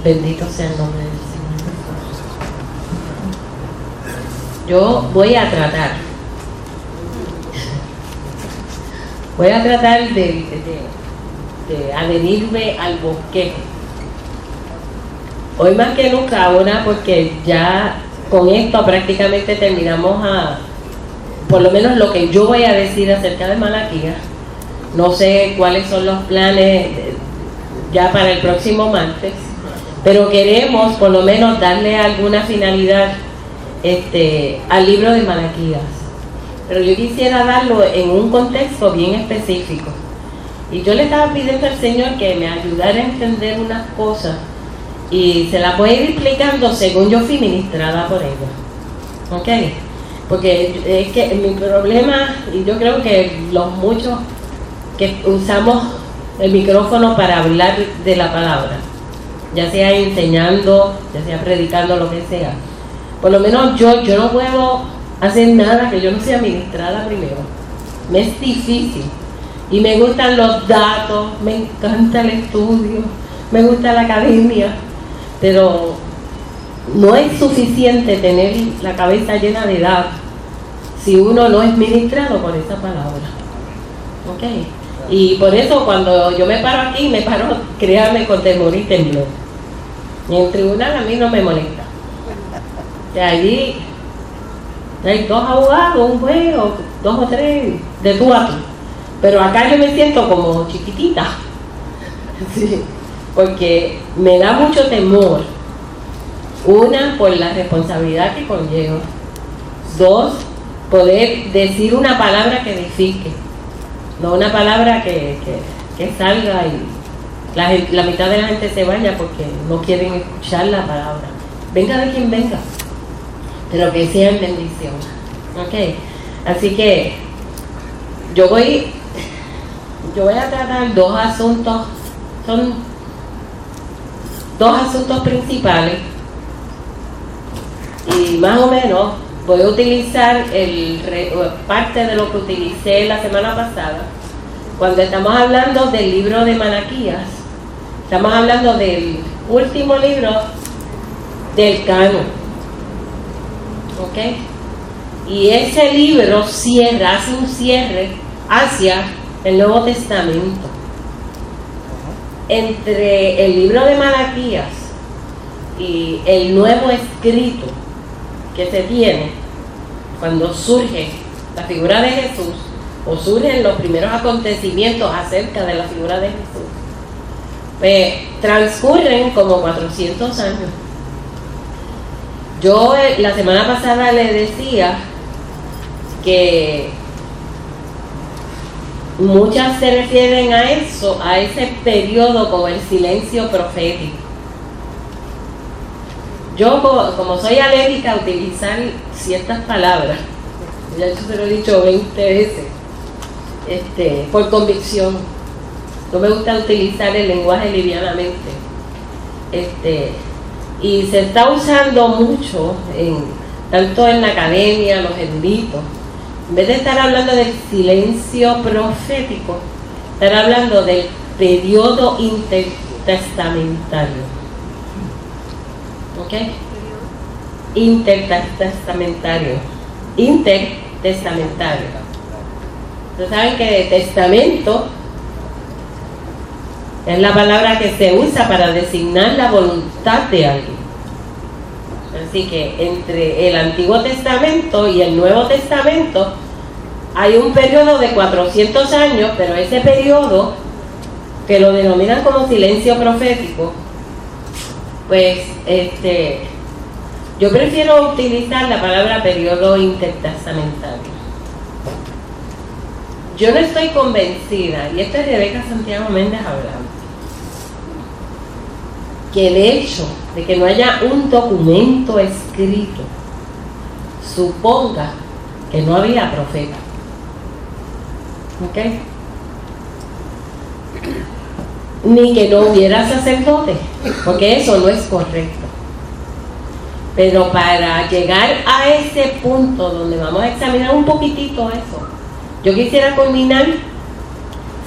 Bendito sea el nombre del Señor. Yo voy a tratar de adherirme al bosquejo. Hoy más que nunca, ahora, porque ya con esto prácticamente terminamos por lo menos lo que yo voy a decir acerca de Malaquías. No sé cuáles son los planes ya para el próximo martes, pero queremos por lo menos darle alguna finalidad al libro de Malaquías. Pero yo quisiera darlo en un contexto bien específico. Y yo le estaba pidiendo al Señor que me ayudara a entender unas cosas y se las voy a ir explicando según yo fui ministrada por ella. ¿Ok? Porque es que mi problema, y yo creo que los muchos que usamos el micrófono para hablar de la palabra, ya sea enseñando, ya sea predicando, lo que sea, por lo menos yo no puedo hacer nada que yo no sea ministrada primero. Me es difícil. Y me gustan los datos, me encanta el estudio, me gusta la academia, pero no es suficiente tener la cabeza llena de datos si uno no es ministrado por esa palabra. ¿Ok? Y por eso cuando yo me paro aquí, me paro, créanme, con temor y temblor. Y en el tribunal a mí no me molesta. De allí hay 2 abogados, un juez, o 2 o 3, de tú a tú. Pero acá yo me siento como chiquitita, sí, porque me da mucho temor. 1, por la responsabilidad que conlleva. 2, poder decir una palabra que edifique, no una palabra que salga y la mitad de la gente se vaya porque no quieren escuchar la palabra. Venga de quien venga, pero que sea en bendición. ¿Ok? Así que yo voy a tratar 2 asuntos, son 2 asuntos principales, y más o menos voy a utilizar parte de lo que utilicé la semana pasada. Cuando estamos hablando del libro de Malaquías, estamos hablando del último libro del canon. ¿Ok? Y ese libro hace un cierre hacia el Nuevo Testamento. Entre el libro de Malaquías y el nuevo escrito que se tiene, cuando surge la figura de Jesús, o surgen los primeros acontecimientos acerca de la figura de Jesús, pues transcurren como 400 años. Yo la semana pasada le decía que muchas se refieren a eso, a ese periodo como el silencio profético. Yo como soy alérgica a utilizar ciertas palabras, ya yo se lo he dicho 20 veces, por convicción. No me gusta utilizar el lenguaje livianamente. Y se está usando mucho, tanto en la academia, los eruditos. En vez de estar hablando del silencio profético, estar hablando del periodo intertestamentario. ¿Ok? Intertestamentario. Ustedes saben que testamento es la palabra que se usa para designar la voluntad de alguien. Así que entre el Antiguo Testamento y el Nuevo Testamento hay un periodo de 400 años, pero ese periodo, que lo denominan como silencio profético, pues yo prefiero utilizar la palabra periodo intertestamentario. Yo no estoy convencida, y esto es Rebeca Santiago Méndez hablando, que el hecho de que no haya un documento escrito suponga que no había profeta. ¿Ok? Ni que no hubiera sacerdote, porque eso no es correcto. Pero para llegar a ese punto donde vamos a examinar un poquitito eso, yo quisiera culminar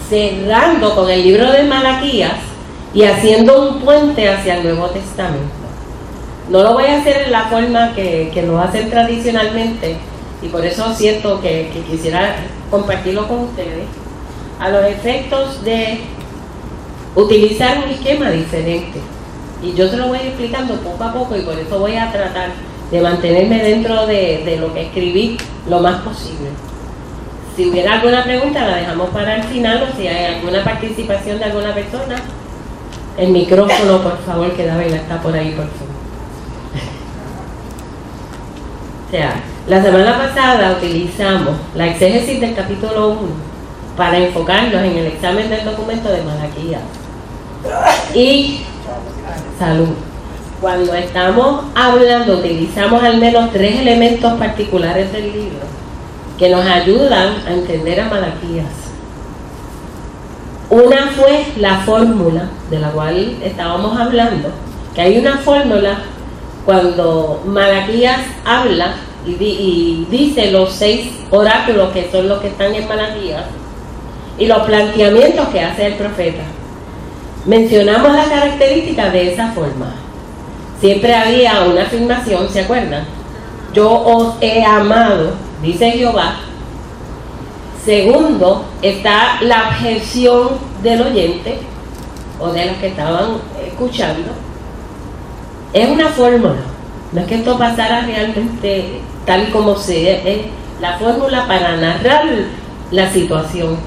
cerrando con el libro de Malaquías y haciendo un puente hacia el Nuevo Testamento. No lo voy a hacer en la forma que lo hacen tradicionalmente, y por eso siento que quisiera compartirlo con ustedes, a los efectos de utilizar un esquema diferente. Y yo se lo voy explicando poco a poco, y por eso voy a tratar de mantenerme dentro de lo que escribí lo más posible. Si hubiera alguna pregunta la dejamos para el final, o si hay alguna participación de alguna persona. El micrófono, por favor, que David está por ahí, por favor. O sea, la semana pasada utilizamos la exégesis del capítulo 1 para enfocarnos en el examen del documento de Malaquías. Y salud. Cuando estamos hablando, utilizamos al menos 3 elementos particulares del libro que nos ayudan a entender a Malaquías. Una fue la fórmula de la cual estábamos hablando, que hay una fórmula cuando Malaquías habla y dice los 6 oráculos que son los que están en Malaquías y los planteamientos que hace el profeta. Mencionamos las características de esa forma. Siempre había una afirmación, ¿se acuerdan? Yo os he amado, dice Jehová. Segundo, está la objeción del oyente o de los que estaban escuchando. Es una fórmula, no es que esto pasara realmente tal y como sea, es la fórmula para narrar la situación.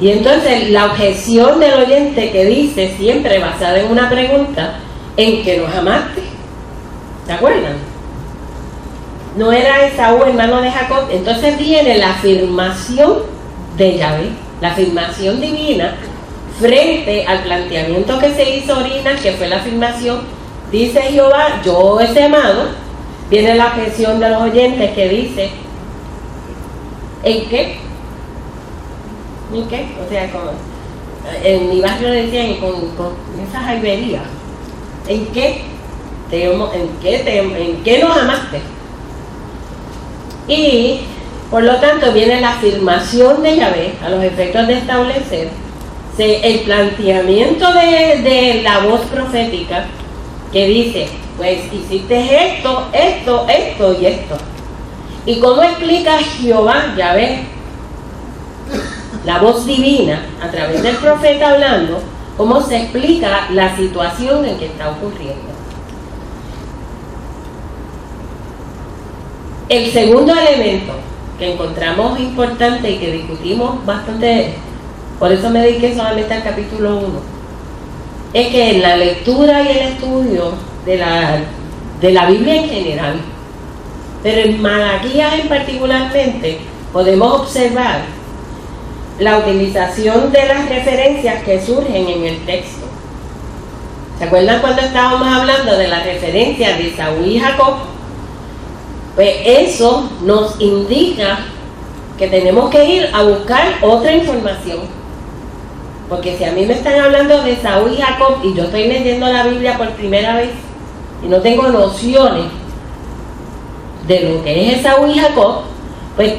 Y entonces la objeción del oyente que dice, siempre basada en una pregunta, ¿en qué nos amaste? ¿Se acuerdan? No era Esaú, hermano de Jacob. Entonces viene la afirmación de Yahvé, la afirmación divina frente al planteamiento que se hizo ahorita, que fue la afirmación, dice Jehová, yo os he amado. Viene la objeción de los oyentes que dice, ¿en qué? ¿En qué? O sea, en mi barrio decían con esas jaiberías, ¿en qué? ¿En qué nos amaste? Y por lo tanto viene la afirmación de Yahvé a los efectos de establecer el planteamiento de la voz profética que dice, pues hiciste esto, esto, esto y esto. ¿Y cómo explica Jehová, Yahvé, la voz divina a través del profeta hablando, cómo se explica la situación en que está ocurriendo? El segundo elemento que encontramos importante y que discutimos bastante, por eso me dediqué solamente al capítulo 1, es que en la lectura y el estudio de la Biblia en general, pero en Malaquías en particularmente, podemos observar la utilización de las referencias que surgen en el texto. ¿Se acuerdan cuando estábamos hablando de las referencias de Esaú y Jacob? Pues eso nos indica que tenemos que ir a buscar otra información. Porque si a mí me están hablando de Esaú y Jacob y yo estoy leyendo la Biblia por primera vez y no tengo nociones de lo que es Esaú y Jacob, pues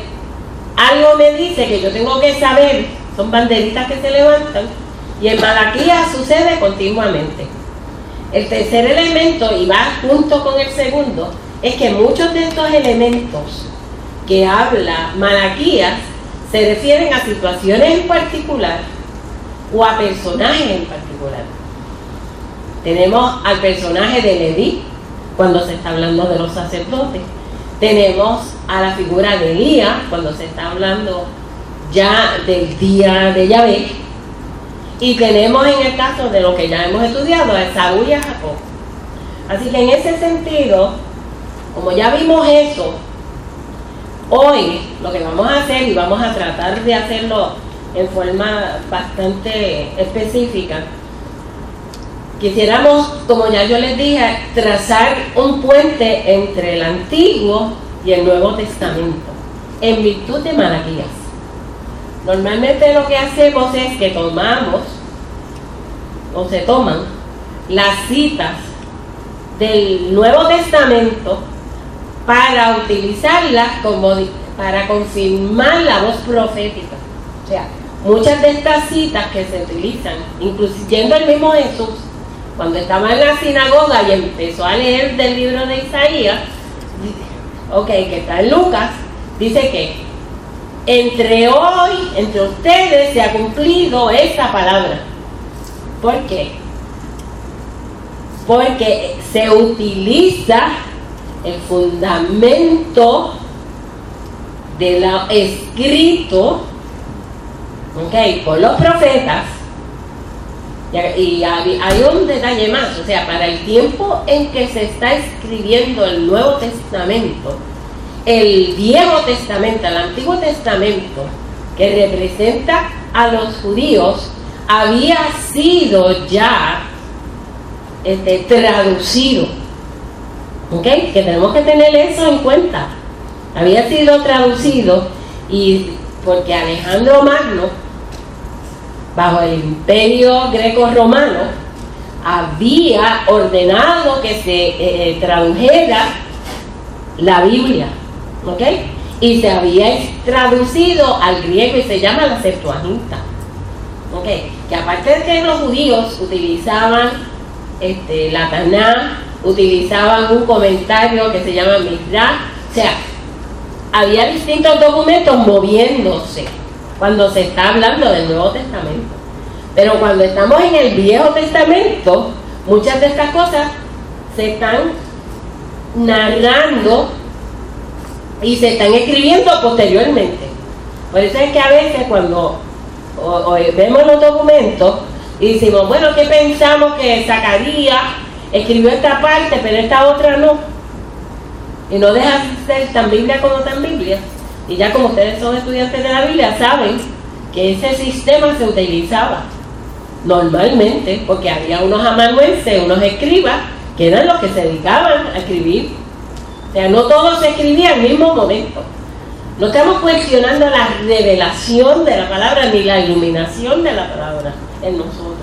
algo me dice que yo tengo que saber, son banderitas que se levantan, y en Malaquías sucede continuamente. El tercer elemento, y va junto con el segundo, es que muchos de estos elementos que habla Malaquías se refieren a situaciones en particular o a personajes en particular. Tenemos al personaje de Leví, cuando se está hablando de los sacerdotes. Tenemos a la figura de Elías, cuando se está hablando ya del día de Yahvé. Y tenemos en el caso de lo que ya hemos estudiado, a Esaú y a Jacob. Así que en ese sentido, como ya vimos eso, hoy lo que vamos a hacer, y vamos a tratar de hacerlo en forma bastante específica, quisiéramos, como ya yo les dije, trazar un puente entre el Antiguo y el Nuevo Testamento, en virtud de Malaquías. Normalmente lo que hacemos es que tomamos, o se toman, las citas del Nuevo Testamento para utilizarlas para confirmar la voz profética. O sea, muchas de estas citas que se utilizan, incluyendo el mismo Jesús, cuando estaba en la sinagoga y empezó a leer del libro de Isaías, que está en Lucas, dice que entre ustedes se ha cumplido esa palabra. ¿Por qué? Porque se utiliza el fundamento de lo escrito, por los profetas. Y hay un detalle más, o sea, para el tiempo en que se está escribiendo el Nuevo Testamento, el Viejo Testamento, el Antiguo Testamento, que representa a los judíos, había sido ya traducido. Que tenemos que tener eso en cuenta. Había sido traducido, y porque Alejandro Magno, bajo el imperio greco-romano, había ordenado que se tradujera la Biblia, y se había traducido al griego y se llama la Septuaginta, que aparte de que los judíos utilizaban la Taná, utilizaban un comentario que se llama Midrash, o sea, había distintos documentos moviéndose cuando se está hablando del Nuevo Testamento. Pero cuando estamos en el Viejo Testamento, muchas de estas cosas se están narrando y se están escribiendo posteriormente. Por eso es que a veces cuando vemos los documentos y decimos, bueno, ¿qué pensamos que Zacarías escribió esta parte, pero esta otra no? Y no deja de ser tan Biblia como tan Biblia. Y ya como ustedes son estudiantes de la Biblia, saben que ese sistema se utilizaba normalmente, porque había unos amanuenses, unos escribas, que eran los que se dedicaban a escribir. O sea, no todo se escribía al mismo momento. No estamos cuestionando la revelación de la palabra ni la iluminación de la palabra en nosotros.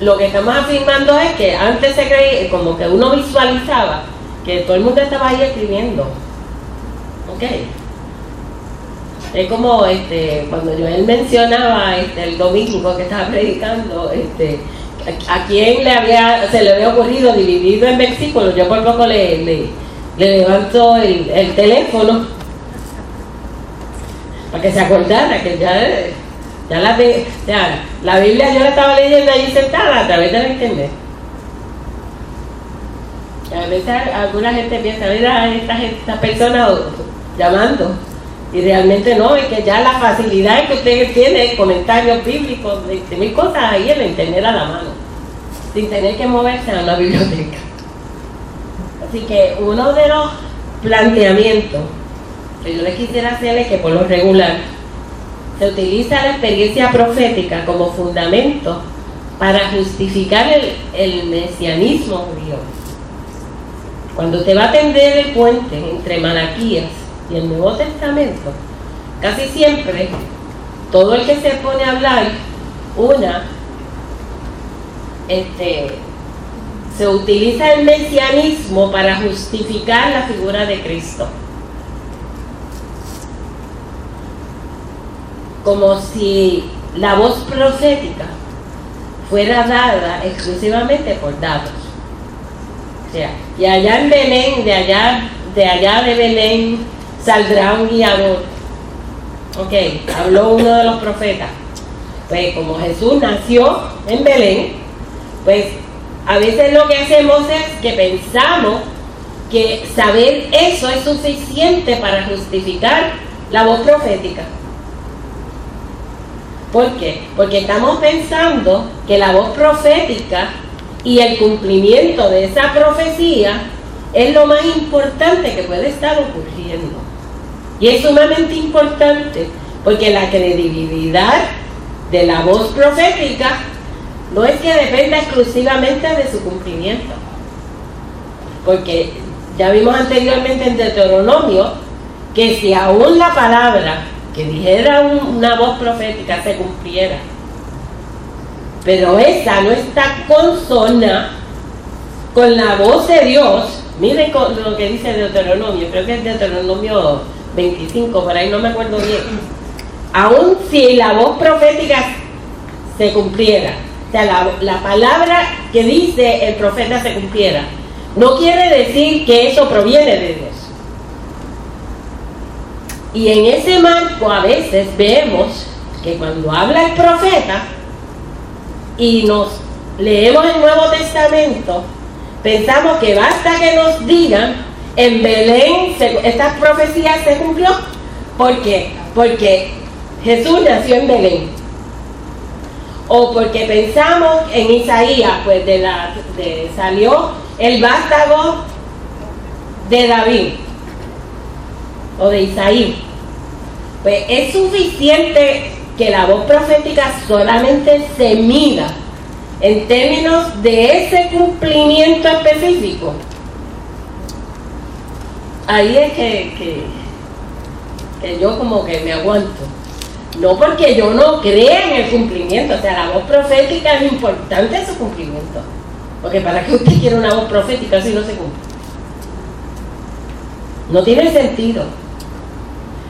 Lo que estamos afirmando es que antes se creía, como que uno visualizaba que todo el mundo estaba ahí escribiendo. Es como cuando Joel mencionaba el domingo que estaba predicando, a quién se le había ocurrido dividirlo en versículos. Yo por poco le levanto el teléfono para que se acordara que la Biblia yo la estaba leyendo allí sentada a través del internet. A veces alguna gente piensa, mira, estas personas llamando, y realmente no, es que ya la facilidad que ustedes tienen, comentarios bíblicos, de mil cosas ahí en el internet a la mano, sin tener que moverse a una biblioteca. Así que uno de los planteamientos que yo les quisiera hacer es que por lo regular se utiliza la experiencia profética como fundamento para justificar el mesianismo judío. Cuando usted va a tender el puente entre Malaquías y el Nuevo Testamento, casi siempre todo el que se pone a hablar se utiliza el mesianismo para justificar la figura de Cristo, como si la voz profética fuera dada exclusivamente por datos. O sea, y allá en Belén, de allá de Belén saldrá un guiador. Habló uno de los profetas. Pues como Jesús nació en Belén, pues a veces lo que hacemos es que pensamos que saber eso es suficiente para justificar la voz profética. ¿Por qué? Porque estamos pensando que la voz profética y el cumplimiento de esa profecía es lo más importante que puede estar ocurriendo. Y es sumamente importante porque la credibilidad de la voz profética no es que dependa exclusivamente de su cumplimiento. Porque ya vimos anteriormente en Deuteronomio que si aún la palabra que dijera una voz profética se cumpliera, pero esa no está consona con la voz de Dios. Miren lo que dice Deuteronomio, creo que es Deuteronomio 25, por ahí no me acuerdo bien. aun si la voz profética se cumpliera, o sea, la palabra que dice el profeta se cumpliera, no quiere decir que eso proviene de Dios. Y en ese marco a veces vemos que cuando habla el profeta y nos leemos el Nuevo Testamento, pensamos que basta que nos digan en Belén esta profecía se cumplió. ¿Por qué? Porque Jesús nació en Belén. O porque pensamos en Isaías, pues salió el vástago de David o de Isaí. Pues es suficiente que la voz profética solamente se mida en términos de ese cumplimiento específico. Ahí es que yo como que me aguanto. No porque yo no crea en el cumplimiento, o sea, la voz profética es importante su cumplimiento. Porque ¿para qué usted quiere una voz profética si no se cumple? No tiene sentido.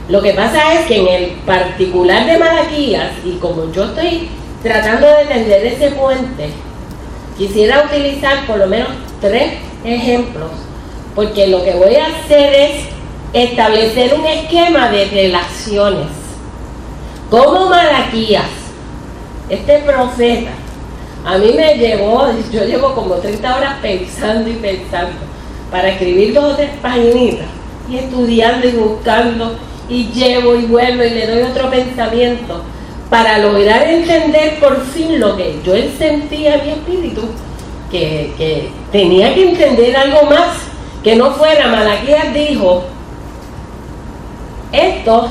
Lo que pasa es que en el particular de Malaquías, y como yo estoy tratando de entender ese puente, quisiera utilizar por lo menos 3 ejemplos, porque lo que voy a hacer es establecer un esquema de relaciones. Como Malaquías, este profeta, a mí me llevó, yo llevo como 30 horas pensando y pensando, para escribir 2 o 3 paginitas, y estudiando y buscando, y llevo y vuelvo y le doy otro pensamiento, para lograr entender por fin lo que yo sentía en mi espíritu, que tenía que entender algo más, que no fuera Malaquías dijo esto,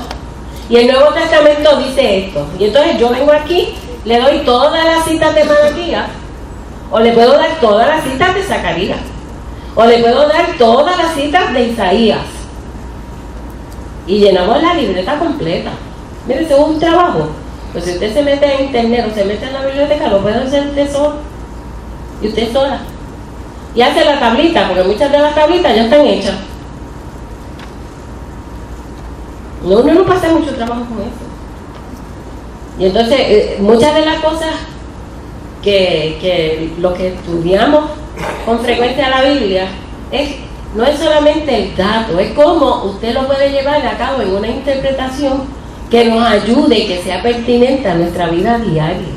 y el Nuevo Testamento dice esto, y entonces yo vengo aquí, le doy todas las citas de Malaquías, o le puedo dar todas las citas de Zacarías, o le puedo dar todas las citas de Isaías, y llenamos la libreta completa. Mire, ese es un trabajo. Pues si usted se mete en internet o se mete en la biblioteca, lo puede hacer usted solo, y usted sola, y hace la tablita, porque muchas de las tablitas ya están hechas. Uno no pasa mucho trabajo con eso. Y entonces muchas de las cosas que lo que estudiamos con frecuencia en la Biblia no es solamente el dato, es cómo usted lo puede llevar a cabo en una interpretación que nos ayude y que sea pertinente a nuestra vida diaria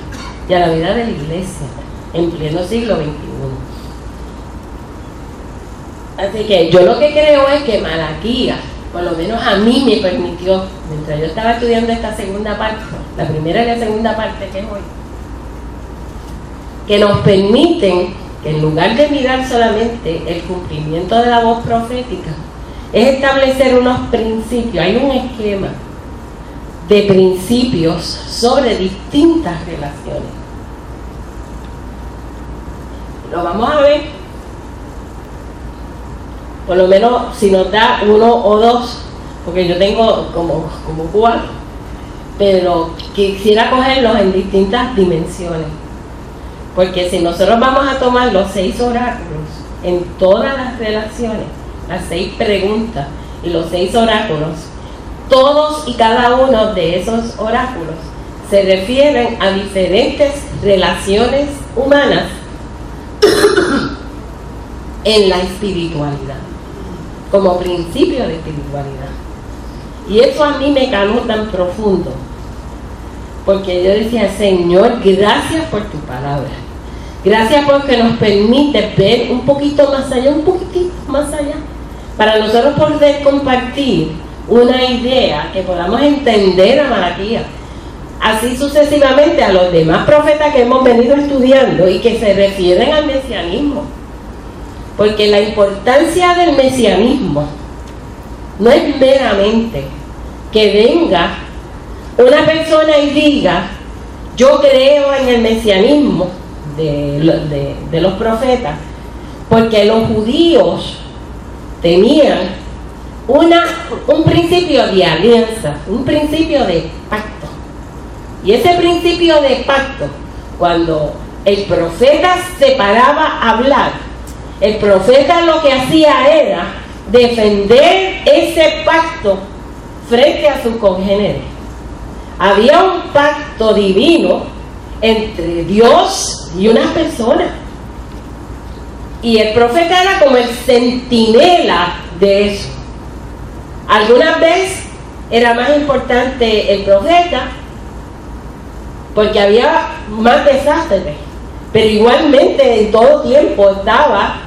y a la vida de la iglesia en pleno siglo XXI. Así que yo lo que creo es que Malaquías, por lo menos a mí me permitió, mientras yo estaba estudiando esta segunda parte, la primera y la segunda parte que es hoy, que nos permiten que en lugar de mirar solamente el cumplimiento de la voz profética, es establecer unos principios, hay un esquema de principios sobre distintas relaciones. Lo vamos a ver, por lo menos si nos da 1 o 2, porque yo tengo como 4, pero quisiera cogerlos en distintas dimensiones, porque si nosotros vamos a tomar los 6 oráculos en todas las relaciones, las 6 preguntas y los 6 oráculos, todos y cada uno de esos oráculos se refieren a diferentes relaciones humanas en la espiritualidad, como principio de espiritualidad. Y eso a mí me caló tan profundo, porque yo decía, Señor, gracias por tu palabra, gracias porque nos permite ver un poquito más allá, un poquitito más allá, para nosotros poder compartir una idea que podamos entender a Malaquías, así sucesivamente a los demás profetas que hemos venido estudiando y que se refieren al mesianismo. Porque la importancia del mesianismo no es meramente que venga una persona y diga, yo creo en el mesianismo de los profetas, porque los judíos tenían un principio de alianza, un principio de pacto. Y ese principio de pacto, cuando el profeta se paraba a hablar, el profeta lo que hacía era defender ese pacto frente a sus congéneres. había un pacto divino entre Dios y unas personas. Y el profeta era como el centinela de eso. Algunas veces era más importante el profeta porque había más desastres, pero igualmente en todo tiempo estaba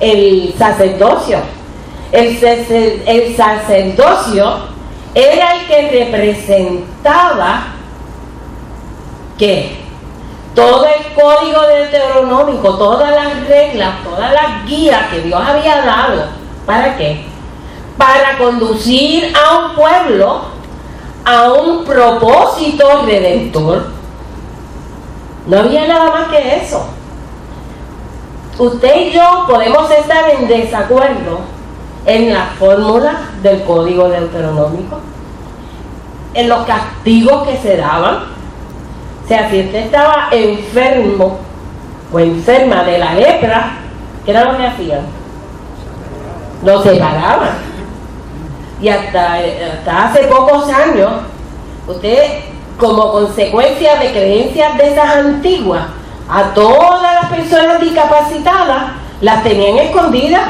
el sacerdocio. El sacerdocio era el que representaba ¿qué? Todo el código deuteronómico, todas las reglas, todas las guías que Dios había dado. ¿Para qué? Para conducir a un pueblo a un propósito redentor. No había nada más que eso. Usted y yo podemos estar en desacuerdo en la fórmula del código deuteronómico, en los castigos que se daban. O sea, si usted estaba enfermo o enferma de la lepra, ¿qué era lo que hacían? Lo separaban. Y hasta hace pocos años, usted, como consecuencia de creencias de esas antiguas, a todas las personas discapacitadas las tenían escondidas.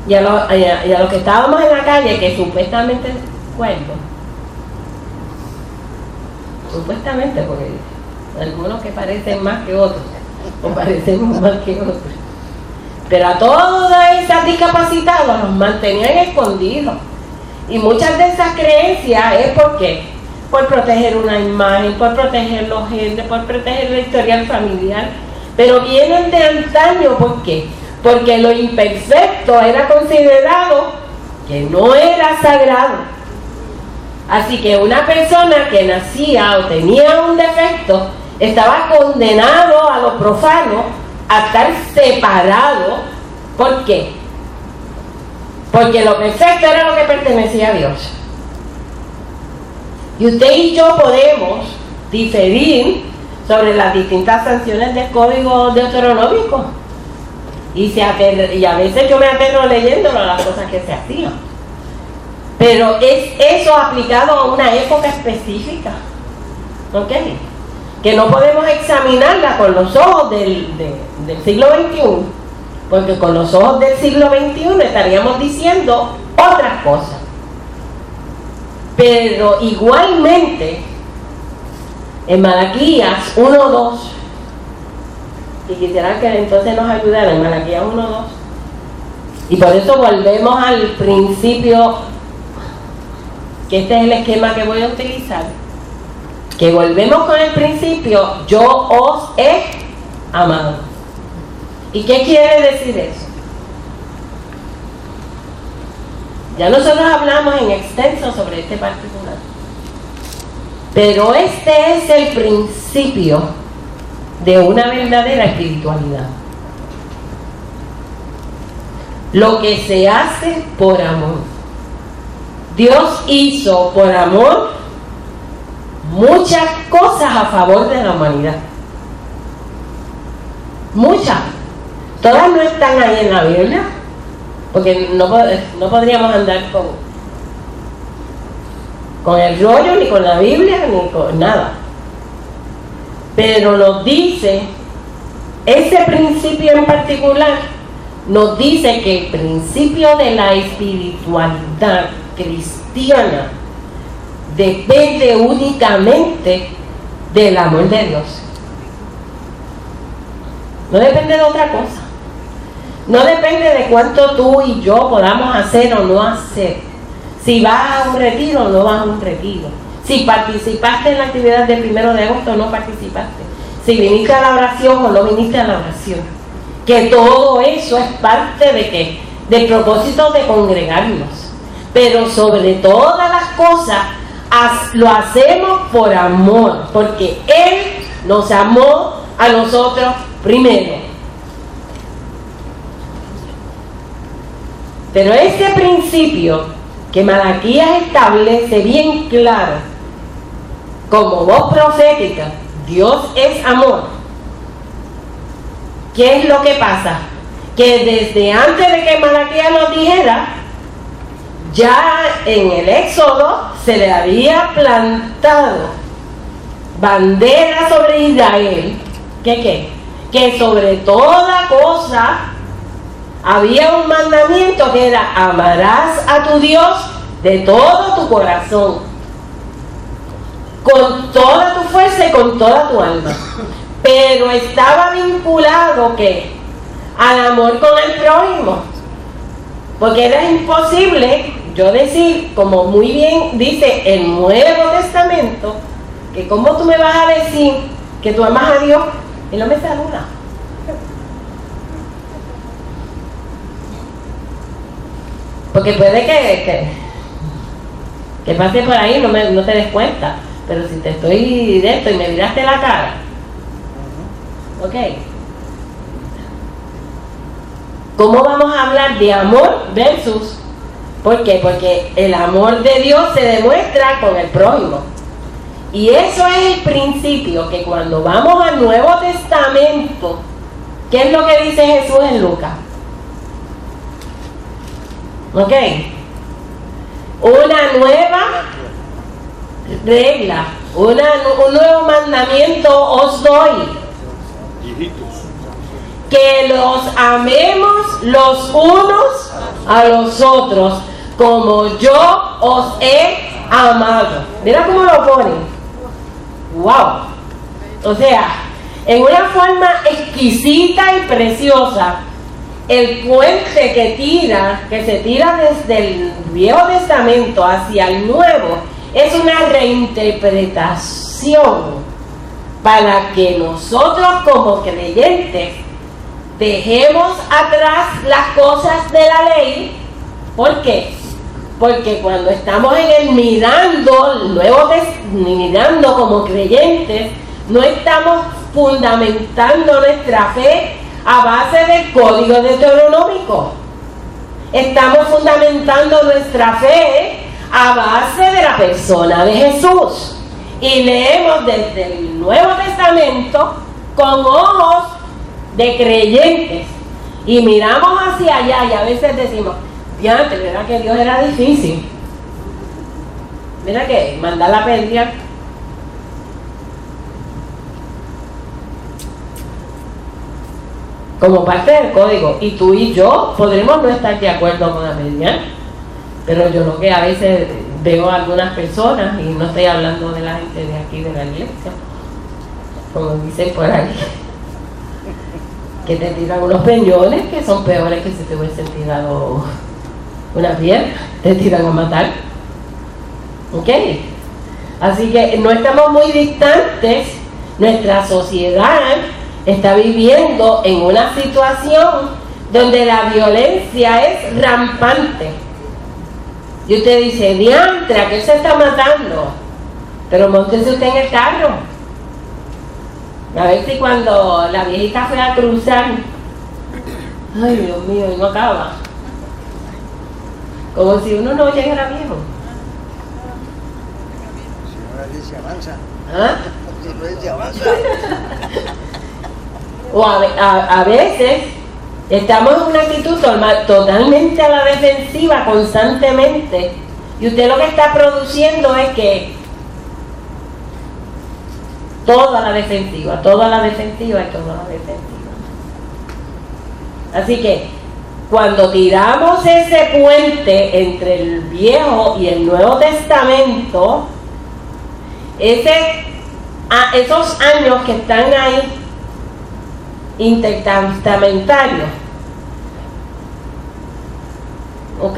Y a los que estábamos en la calle, que supuestamente, supuestamente, porque algunos que parecen más que otros, o parecemos más que otros, pero a todos esos discapacitados los mantenían escondidos. Y muchas de esas creencias es porque por proteger una imagen, por proteger los genes, por proteger la historial familiar, pero vienen de antaño. ¿Por qué? Porque lo imperfecto era considerado que no era sagrado. Así que una persona que nacía o tenía un defecto estaba condenado a lo profano, a estar separado. ¿Por qué? Porque lo perfecto era lo que pertenecía a Dios. Y usted y yo podemos diferir sobre las distintas sanciones del código deuteronómico. Y a veces yo me aterro leyéndolo las cosas que se hacían. Pero es eso aplicado a una época específica. ¿Ok? Que no podemos examinarla con los ojos del siglo XXI. Porque con los ojos del siglo XXI estaríamos diciendo otras cosas. Pero igualmente, en Malaquías 1:2, y quisiera que entonces nos ayudara en Malaquías 1:2, y por eso volvemos al principio, que este es el esquema que voy a utilizar, que volvemos con el principio: yo os he amado. ¿Y qué quiere decir eso? Ya nosotros hablamos en extenso sobre este particular, pero este es el principio de una verdadera espiritualidad. Lo que se hace por amor. Dios hizo por amor muchas cosas a favor de la humanidad. Muchas. Todas no están ahí en la Biblia, porque no podríamos andar con el rollo, ni con la Biblia, ni con nada. Pero nos dice, ese principio en particular, nos dice que el principio de la espiritualidad cristiana depende únicamente del amor de Dios. No depende de otra cosa. No depende de cuánto tú y yo podamos hacer o no hacer. Si vas a un retiro o no vas a un retiro. Si participaste en la actividad del 1 de agosto o no participaste. Si viniste a la oración o no viniste a la oración. Que todo eso es parte de ¿qué? Del propósito de congregarnos. Pero sobre todas las cosas lo hacemos por amor. Porque Él nos amó a nosotros primero. Pero ese principio que Malaquías establece bien claro, como voz profética, Dios es amor. ¿Qué es lo que pasa? que desde antes de que Malaquías nos dijera, ya en el Éxodo se le había plantado bandera sobre Israel, que sobre toda cosa había un mandamiento que era: amarás a tu Dios de todo tu corazón, con toda tu fuerza y con toda tu alma. Pero estaba vinculado ¿qué? Al amor con el prójimo, porque era imposible yo decir, como muy bien dice el Nuevo Testamento, que cómo tú me vas a decir que tú amas a Dios y no me saludas. Porque puede que pase por ahí, no te des cuenta, pero si te estoy directo y me miraste la cara, ok. ¿Cómo vamos a hablar de amor versus? ¿Por qué? Porque el amor de Dios se demuestra con el prójimo. Y eso es el principio, que cuando vamos al Nuevo Testamento, ¿qué es lo que dice Jesús en Lucas? ¿Ok? Una nueva regla, un nuevo mandamiento os doy. Que los amemos los unos a los otros, como yo os he amado. Mira cómo lo ponen. ¡Wow! O sea, en una forma exquisita y preciosa, el puente que se tira desde el Viejo Testamento hacia el Nuevo es una reinterpretación para que nosotros como creyentes dejemos atrás las cosas de la ley. ¿Por qué? Porque cuando estamos en el mirando como creyentes, no estamos fundamentando nuestra fe a base del código deuteronómico. Estamos fundamentando nuestra fe a base de la persona de Jesús. Y leemos desde el Nuevo Testamento con ojos de creyentes. Y miramos hacia allá y a veces decimos: diantre, ¿verdad que Dios era difícil? Mira que mandar la pérdida. Como parte del código, y tú y yo podremos no estar de acuerdo con la pérdida, pero yo lo que a veces veo a algunas personas, y no estoy hablando de la gente de aquí de la iglesia, como dicen por ahí, que te tiran unos peñones que son peores que si te hubiesen tirado una piedra, te tiran a matar. ¿Ok? Así que no estamos muy distantes. Nuestra sociedad está viviendo en una situación donde la violencia es rampante. Y usted dice: diantre, ¿a qué se está matando? Pero móntese usted en el carro. A ver si cuando la viejita fue a cruzar, ay Dios mío, y no acaba. Como si uno no llegara viejo. Si avanza. ¿Ah? Si avanza. O a veces estamos en una actitud totalmente a la defensiva constantemente, y usted lo que está produciendo es que toda la defensiva. Así que cuando tiramos ese puente entre el Viejo y el Nuevo Testamento, esos años que están ahí intertestamentarios, ok,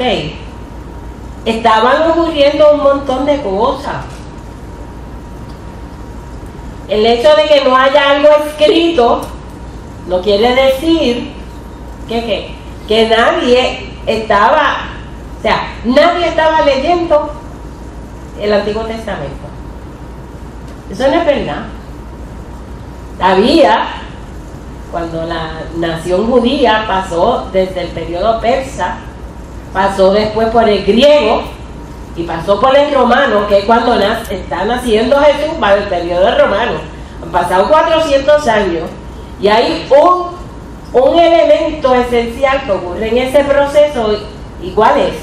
estaban ocurriendo un montón de cosas. El hecho de que no haya algo escrito no quiere decir que nadie estaba, o sea, nadie estaba leyendo el Antiguo Testamento. Eso no es verdad. Había, cuando la nación judía pasó desde el periodo persa, pasó después por el griego y pasó por el romano, que es cuando está naciendo Jesús, para el periodo romano. Han pasado 400 años y hay un un elemento esencial que ocurre en ese proceso. ¿Y cuál es?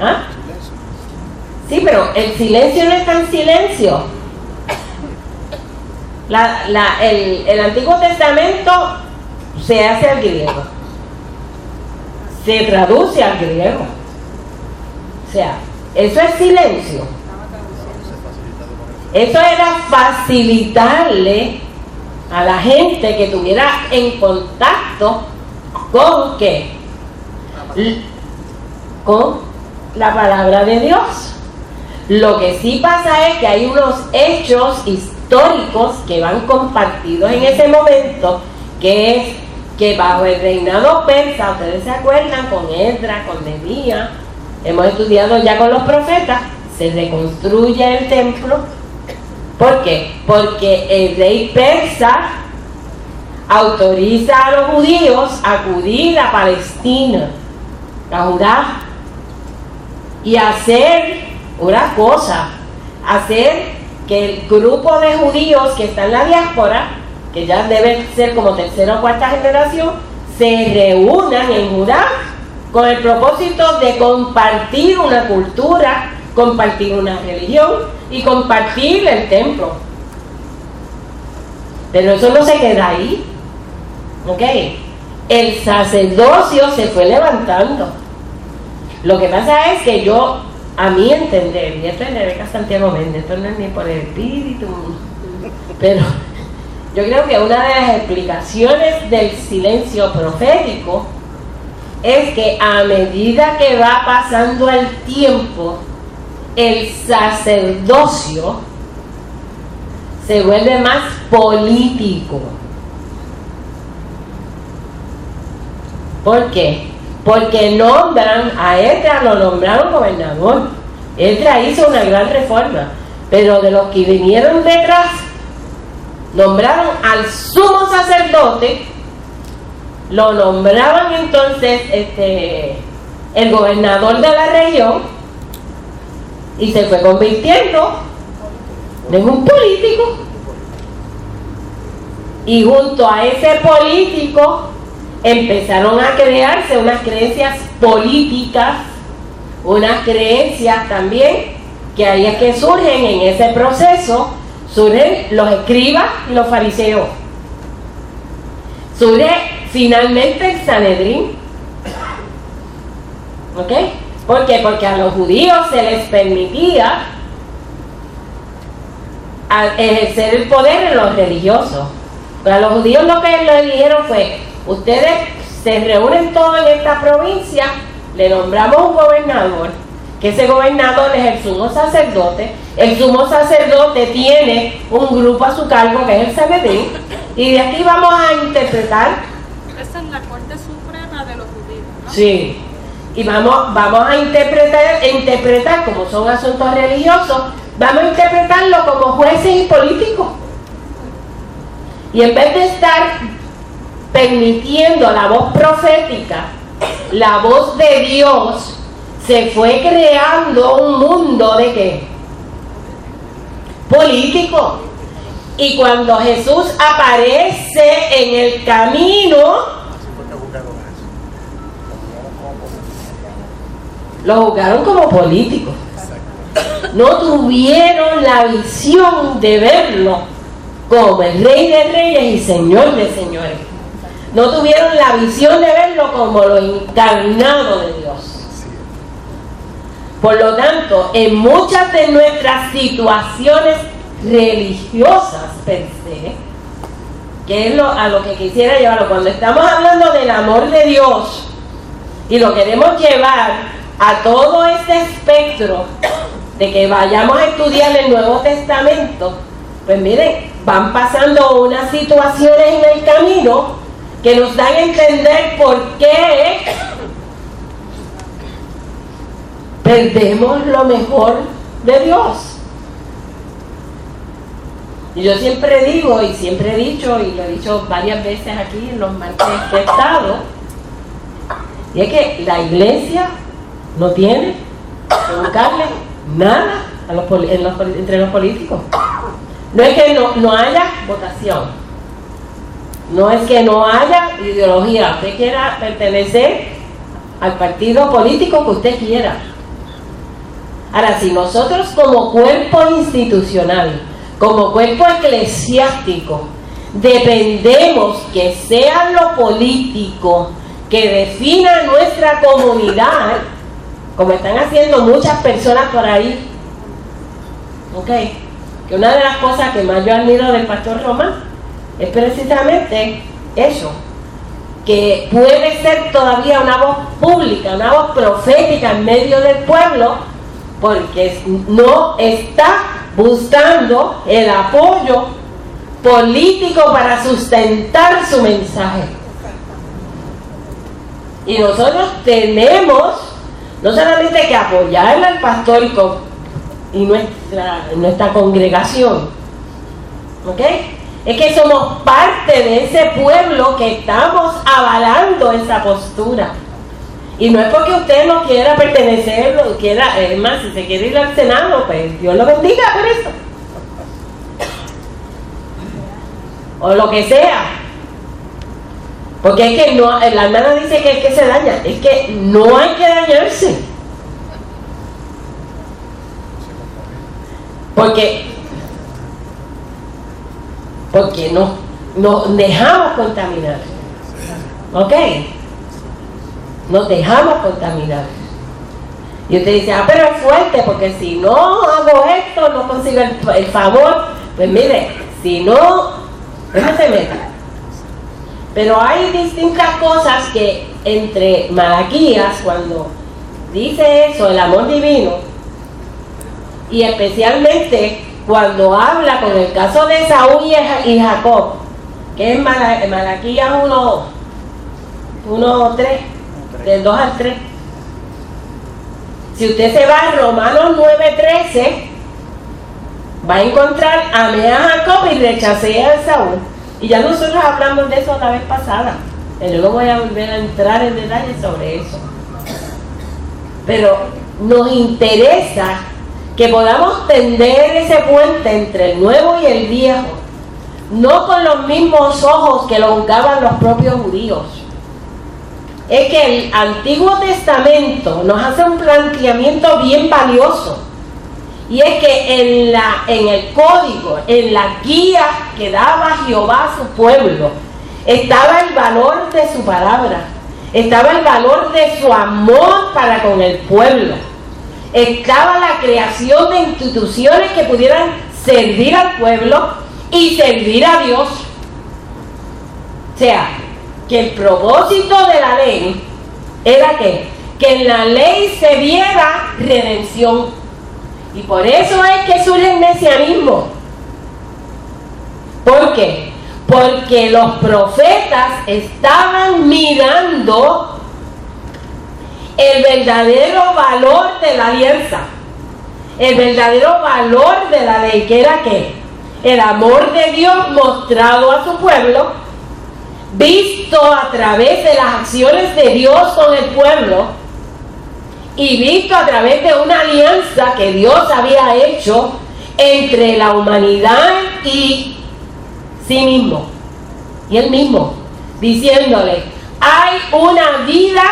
¿Ah? Sí, pero el silencio no es tan silencio. El Antiguo Testamento se hace al griego, se traduce al griego. O sea, eso es silencio. Eso era facilitarle a la gente que tuviera en contacto con ¿qué? Con la palabra de Dios. Lo que sí pasa es que hay unos hechos históricos que van compartidos en ese momento, que es que bajo el reinado persa, ustedes se acuerdan, con Esdras, con Nehemías, hemos estudiado ya con los profetas, se reconstruye el templo. ¿Por qué? Porque el rey persa autoriza a los judíos a acudir a Palestina, a Judá, y hacer una cosa, hacer que el grupo de judíos que está en la diáspora, que ya deben ser como tercera o cuarta generación, se reúnan en Judá con el propósito de compartir una cultura, compartir una religión y compartir el templo. Pero eso no se queda ahí, ¿ok? El sacerdocio se fue levantando. Lo que pasa es que a mi entender, y esto es de Rebeca Santiago Méndez, esto no es ni por el espíritu, pero yo creo que una de las explicaciones del silencio profético es que a medida que va pasando el tiempo, el sacerdocio se vuelve más político. ¿Por qué? Porque nombran a Esdras, lo nombraron gobernador. Esdras hizo una gran reforma, pero de los que vinieron detrás, nombraron al sumo sacerdote, lo nombraban entonces el gobernador de la región, y se fue convirtiendo en un político. Y junto a ese político empezaron a crearse unas creencias políticas, unas creencias también que ahí es que surgen en ese proceso, surgen los escribas y los fariseos, surge finalmente el Sanedrín. ¿Ok? ¿Por qué? Porque a los judíos se les permitía ejercer el poder en los religiosos. Pero a los judíos lo que lo dijeron fue: ustedes se reúnen todos en esta provincia, le nombramos un gobernador, que ese gobernador es el sumo sacerdote. El sumo sacerdote tiene un grupo a su cargo que es el Sanedrín, y de aquí vamos a interpretar. Esa es la Corte Suprema de los judíos, ¿no? Sí. Y vamos a interpretar, como son asuntos religiosos, vamos a interpretarlo como jueces y políticos. Y en vez de estar permitiendo la voz profética, la voz de Dios, se fue creando un mundo de ¿qué? Político. Y cuando Jesús aparece en el camino, lo juzgaron como político. No tuvieron la visión de verlo como el Rey de Reyes y Señor de Señores. No tuvieron la visión de verlo como lo encarnado de Dios. Por lo tanto, en muchas de nuestras situaciones religiosas per se, que es a lo que quisiera llevarlo, cuando estamos hablando del amor de Dios y lo queremos llevar a todo este espectro de que vayamos a estudiar el Nuevo Testamento, pues miren, van pasando unas situaciones en el camino que nos dan a entender por qué perdemos lo mejor de Dios. Y yo siempre digo, y siempre he dicho, y lo he dicho varias veces aquí en los martes que he estado, y es que la iglesia no tiene que buscarle nada entre los políticos. No es que no haya votación, No es que no haya ideología. Usted quiera pertenecer al partido político que usted quiera. Ahora, si nosotros como cuerpo institucional, como cuerpo eclesiástico, dependemos que sea lo político que defina nuestra comunidad, como están haciendo muchas personas por ahí, ¿ok? Que una de las cosas que más yo admiro del pastor Román es precisamente eso, que puede ser todavía una voz pública, una voz profética en medio del pueblo, porque no está buscando el apoyo político para sustentar su mensaje. Y nosotros tenemos no solamente que apoyar al pastor y nuestra congregación, ¿ok? Es que somos parte de ese pueblo que estamos avalando esa postura. Y no es porque usted no quiera pertenecer, no quiera, es más, si se quiere ir al Senado, pues Dios lo bendiga por eso. O lo que sea. Porque es que no, la hermana dice que es que se daña, es que no hay que dañarse. Porque nos dejamos contaminar. ¿Ok? Nos dejamos contaminar. Y usted dice, pero es fuerte, porque si no hago esto, no consigo el favor. Pues mire, si no, no se meta. Pero hay distintas cosas que entre Malaquías, cuando dice eso, el amor divino, y especialmente cuando habla con el caso de Saúl y Jacob, que es Malaquías 1:3, del 2 al 3. Si usted se va a Romanos 9:13, va a encontrar amé a Jacob y rechacé a Saúl. Y ya nosotros hablamos de eso la vez pasada, pero no voy a volver a entrar en detalles sobre eso. Pero nos interesa que podamos tender ese puente entre el nuevo y el viejo, no con los mismos ojos que lo juzgaban los propios judíos. Es que el Antiguo Testamento nos hace un planteamiento bien valioso, y es que en el código, en la guía que daba Jehová a su pueblo, estaba el valor de su palabra, estaba el valor de su amor para con el pueblo, estaba la creación de instituciones que pudieran servir al pueblo y servir a Dios. O sea, que el propósito de la ley era que en la ley se viera redención. Y por eso es que surge el mesianismo. ¿Por qué? Porque los profetas estaban mirando el verdadero valor de la alianza, el verdadero valor de la ley, que era ¿qué? El amor de Dios mostrado a su pueblo, visto a través de las acciones de Dios con el pueblo, y visto a través de una alianza que Dios había hecho entre la humanidad y sí mismo, y él mismo, diciéndole, hay una vida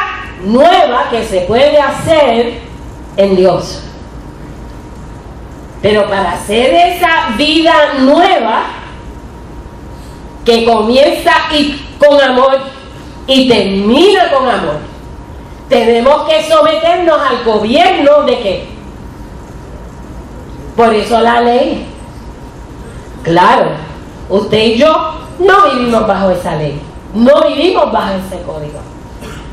nueva que se puede hacer en Dios. Pero para hacer esa vida nueva, que comienza con amor y termina con amor, tenemos que someternos al gobierno de ¿qué? Por eso la ley. Claro, usted y yo no vivimos bajo esa ley, no vivimos bajo ese código.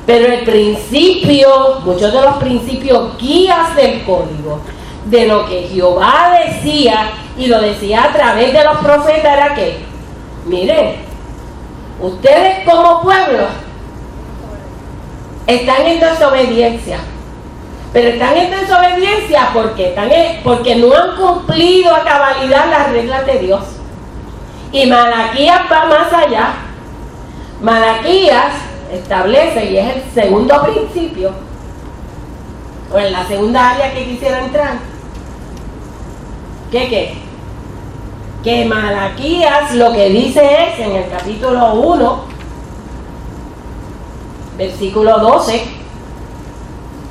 Pero el principio, muchos de los principios guías del código, de lo que Jehová decía, y lo decía a través de los profetas, era que, miren, ustedes como pueblo están en desobediencia, pero están en desobediencia porque no han cumplido a cabalidad las reglas de Dios. Y Malaquías va más allá. Malaquías establece, y es el segundo principio, o en la segunda área que quisiera entrar, ¿qué? que Malaquías lo que dice es en el capítulo 1, versículo 12,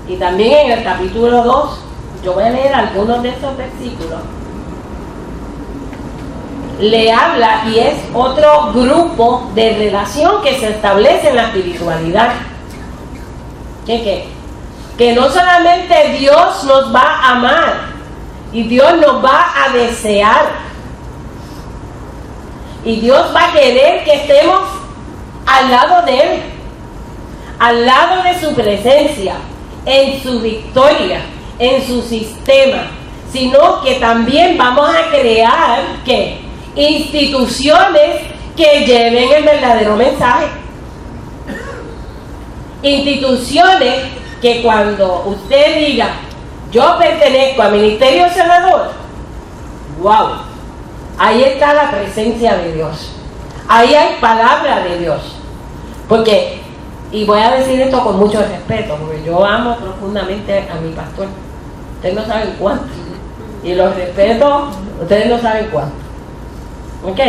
y también en el capítulo 2, yo voy a leer algunos de esos versículos, le habla, y es otro grupo de relación que se establece en la espiritualidad. Que no solamente Dios nos va a amar y Dios nos va a desear y Dios va a querer que estemos al lado de Él, al lado de su presencia, en su victoria, en su sistema, sino que también vamos a crear ¿qué? Instituciones que lleven el verdadero mensaje. Instituciones que cuando usted diga, yo pertenezco al Ministerio Sanador, wow, ahí está la presencia de Dios, ahí hay palabra de Dios. Porque, y voy a decir esto con mucho respeto, porque yo amo profundamente a mi pastor, ustedes no saben cuánto, y los respeto, ustedes no saben cuánto, ¿ok?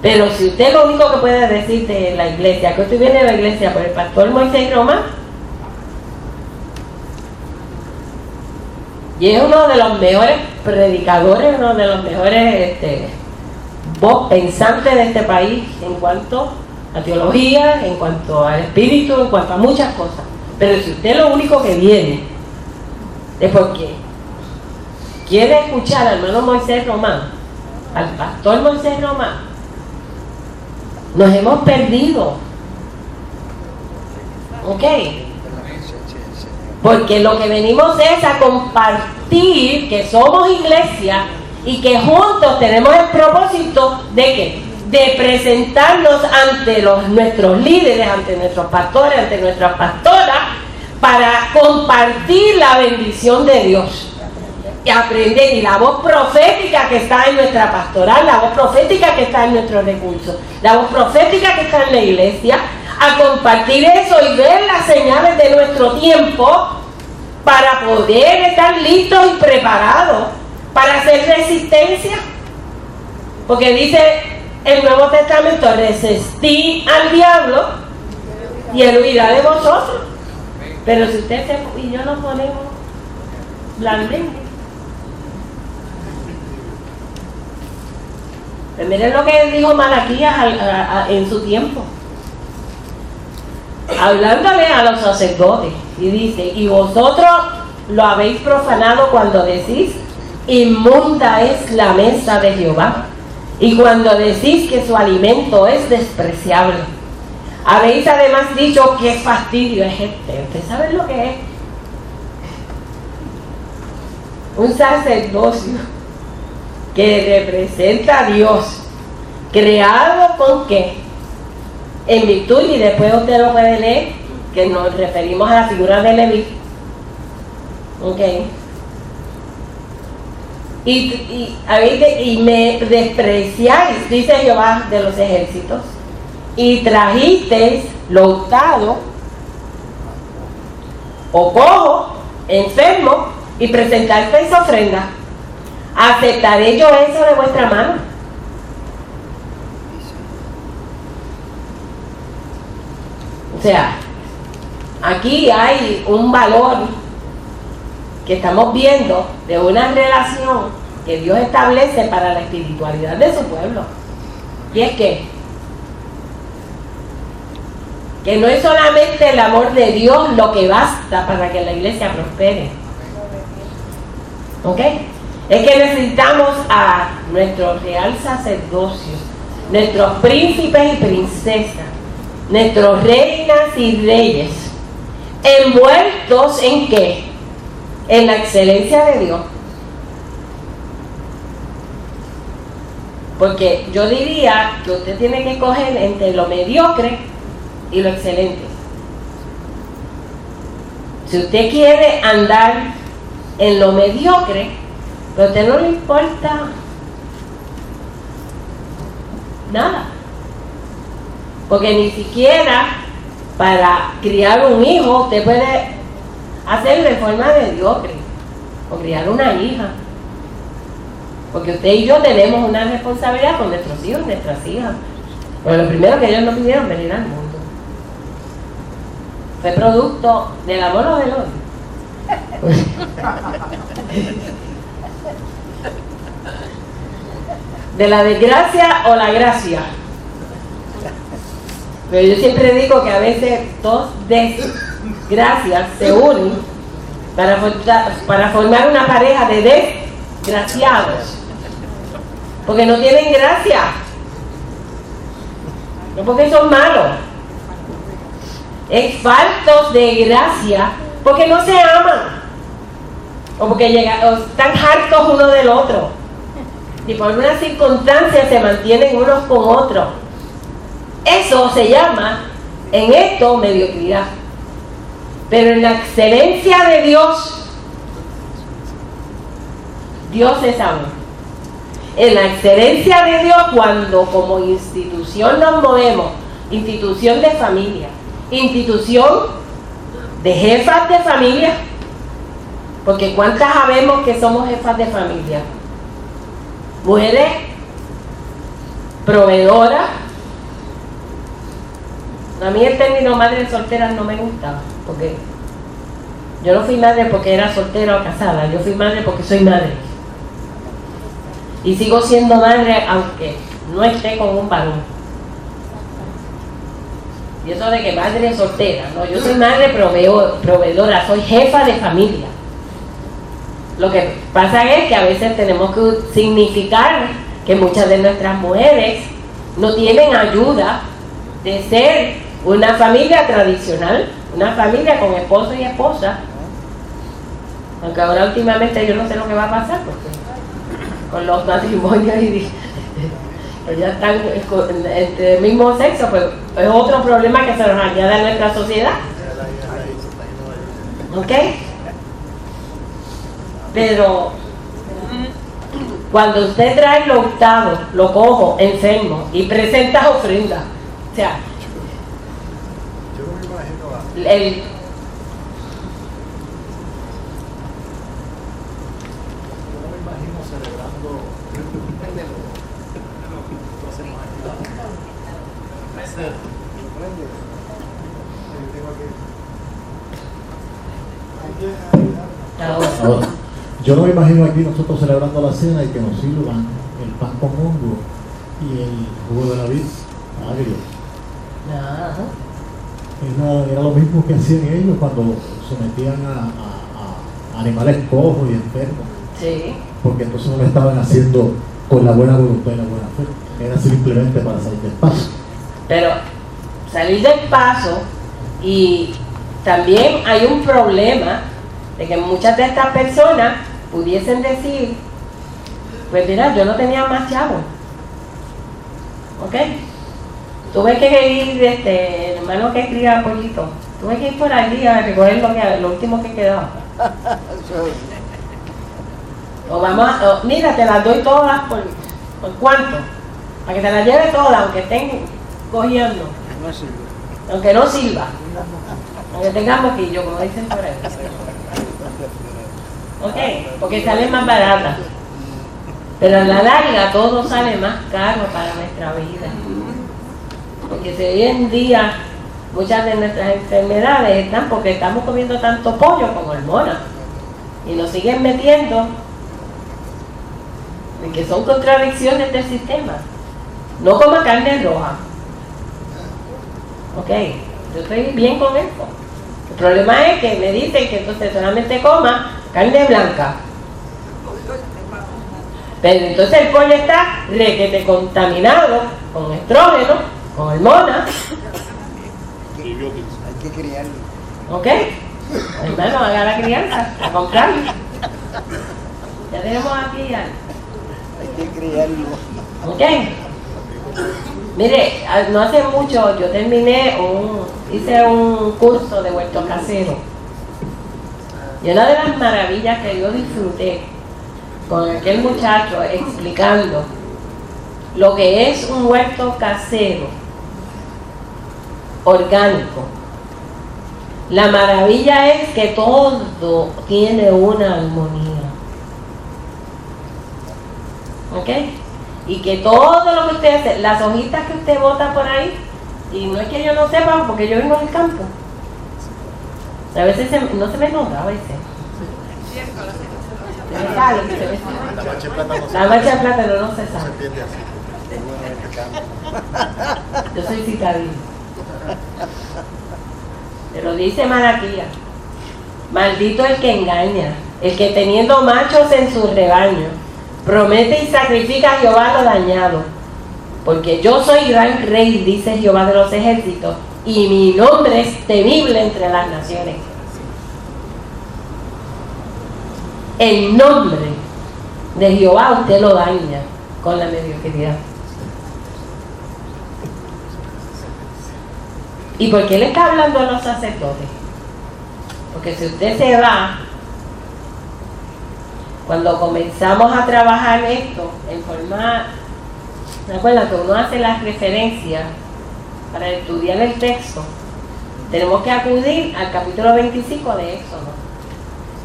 Pero si usted lo único que puede decir de la iglesia, que usted viene de la iglesia por el pastor Moisés Román, y es uno de los mejores predicadores, uno de los mejores voz pensantes de este país en cuanto a teología, en cuanto al espíritu, en cuanto a muchas cosas. Pero si usted lo único que viene es porque quiere escuchar al hermano Moisés Román, al pastor Moisés Román, nos hemos perdido. ¿Ok? Porque lo que venimos es a compartir que somos iglesia y que juntos tenemos el propósito de ¿qué? De presentarnos ante nuestros líderes, ante nuestros pastores, ante nuestras pastoras, para compartir la bendición de Dios. Y aprender, y la voz profética que está en nuestra pastoral, la voz profética que está en nuestros recursos, la voz profética que está en la iglesia, a compartir eso y ver las señales de nuestro tiempo para poder estar listos y preparados para hacer resistencia. Porque dice el Nuevo Testamento, resistid al diablo y él huirá de vosotros. Pero si usted y yo nos ponemos blandengues, pues miren lo que dijo Malaquías en su tiempo, hablándole a los sacerdotes, y dice, y vosotros lo habéis profanado cuando decís, inmunda es la mesa de Jehová, y cuando decís que su alimento es despreciable. Habéis además dicho que fastidio es este. ¿Ustedes saben lo que es? Un sacerdocio que representa a Dios, creado con qué, en virtud, y después usted lo puede leer, que nos referimos a la figura de Leví, ok, y me despreciáis, dice Jehová de los ejércitos, y trajisteis lo hurtado, o cojo, enfermo, y presentasteis ofrenda. ¿Aceptaré yo eso de vuestra mano? O sea, aquí hay un valor que estamos viendo de una relación que Dios establece para la espiritualidad de su pueblo. Y es que no es solamente el amor de Dios lo que basta para que la iglesia prospere. ¿Ok? Es que necesitamos a nuestro real sacerdocio, nuestros príncipes y princesas, nuestros reinas y reyes, envueltos en ¿qué? En la excelencia de Dios. Porque yo diría que usted tiene que escoger entre lo mediocre y lo excelente. Si usted quiere andar en lo mediocre, pero a usted no le importa nada, porque ni siquiera para criar un hijo usted puede hacerlo de forma mediocre, o criar una hija, Porque usted y yo tenemos una responsabilidad con nuestros hijos y nuestras hijas. Pero lo primero que ellos no pidieron venir al mundo fue producto del amor o del odio. De la desgracia o la gracia. Pero yo siempre digo que a veces dos desgracias se unen para formar una pareja de desgraciados. Porque no tienen gracia. No porque son malos. Es faltos de gracia porque no se aman. O porque o están hartos uno del otro. Y por una circunstancia se mantienen unos con otros. Eso se llama, en esto, mediocridad. Pero en la excelencia de Dios, Dios es amor. En la excelencia de Dios, cuando como institución nos movemos, institución de familia, institución de jefas de familia, porque ¿cuántas sabemos que somos jefas de familia? Mujeres proveedoras. A mí el término madre soltera no me gusta, porque yo no fui madre porque era soltera o casada, yo fui madre porque soy madre. Y sigo siendo madre aunque no esté con un varón. Y eso de que madre soltera, no, yo soy madre proveedora, soy jefa de familia. Lo que pasa es que a veces tenemos que significar que muchas de nuestras mujeres no tienen ayuda de ser una familia tradicional, una familia con esposo y esposa. Aunque ahora últimamente yo no sé lo que va a pasar, porque con los matrimonios y ya están entre el mismo sexo, pues es otro problema que se nos añade a nuestra sociedad. ¿Ok? Pero cuando usted trae lo hurtado, lo cojo, enfermo y presenta ofrendas, o sea, el Ahora, yo no me imagino aquí nosotros celebrando la cena y que nos sirvan el pan con hongo y el jugo de la vid agrio. Era lo mismo que hacían ellos cuando sometían a animales cojos y enfermos. Sí. Porque entonces no lo estaban haciendo con la buena voluntad y la buena fe. Era simplemente para salir del paso. Pero salir del paso, y también hay un problema de que muchas de estas personas pudiesen decir, pues mira, yo no tenía más chavos, ¿ok? Tuve que ir, el hermano que cría pollito, tuve que ir por allí a recoger lo último que quedaba. Mira, te las doy todas por cuánto, para que te las lleve todas, aunque estén cogiendo, aunque no sirva, aunque tengas moquillo, como dicen por ahí. Ok, porque sale más barata, pero a la larga todo sale más caro para nuestra vida, porque si hoy en día muchas de nuestras enfermedades están porque estamos comiendo tanto pollo con hormonas y nos siguen metiendo, que son contradicciones del sistema. No coma carne roja. Ok, yo estoy bien con esto. El problema es que me dicen que entonces solamente coma carne blanca. Pero entonces el pollo está requete contaminado con estrógeno, con hormonas. Hay que criarlo. ¿Ok? Hermano, haga la crianza, a comprarlo. Ya tenemos aquí ya. Hay que criarlo. ¿Ok? Mire, no hace mucho yo hice un curso de huerto casero. Y una de las maravillas que yo disfruté con aquel muchacho explicando lo que es un huerto casero orgánico. La maravilla es que todo tiene una armonía. ¿ok? Y que todo lo que usted hace, las hojitas que usted bota por ahí, y no es que yo no sepa, porque yo vivo en el campo. A veces no se me nota, a veces. Se me sale, se me sale. La mancha de plátano La mancha de plátano no se no se sabe. entiende así. Yo soy citadino. Pero dice Malaquías: maldito el que engaña, el que teniendo machos en su rebaño, promete y sacrifica a Jehová lo dañado. Porque yo soy gran rey, dice Jehová de los ejércitos, y mi nombre es temible entre las naciones. El nombre de Jehová usted lo daña con la mediocridad. ¿Y por qué le está hablando a los sacerdotes? Porque si usted se va, cuando comenzamos a trabajar esto en forma, ¿se acuerdan que uno hace las referencias para estudiar el texto? Tenemos que acudir al capítulo 25 de Éxodo,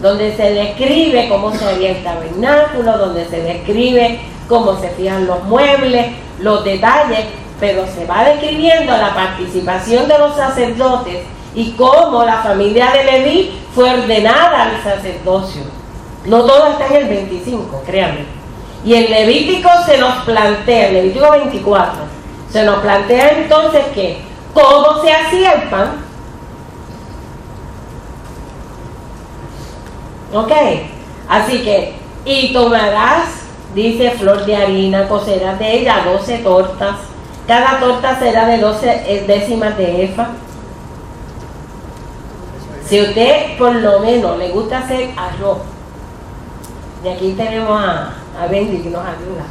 donde se describe cómo se haría el tabernáculo, donde se describe cómo se fijan los muebles, los detalles, pero se va describiendo la participación de los sacerdotes y cómo la familia de Leví fue ordenada al sacerdocio. No todo está en el 25, créanme. Y en Levítico se nos plantea, en Levítico 24, se nos plantea entonces que cómo se hacía el pan. Ok, así que, y tomarás, dice, flor de harina, cocerás de ella 12 tortas, cada torta será de 12 décimas de efa. Si usted por lo menos le gusta hacer arroz, y aquí tenemos a Bendy que nos ayuda.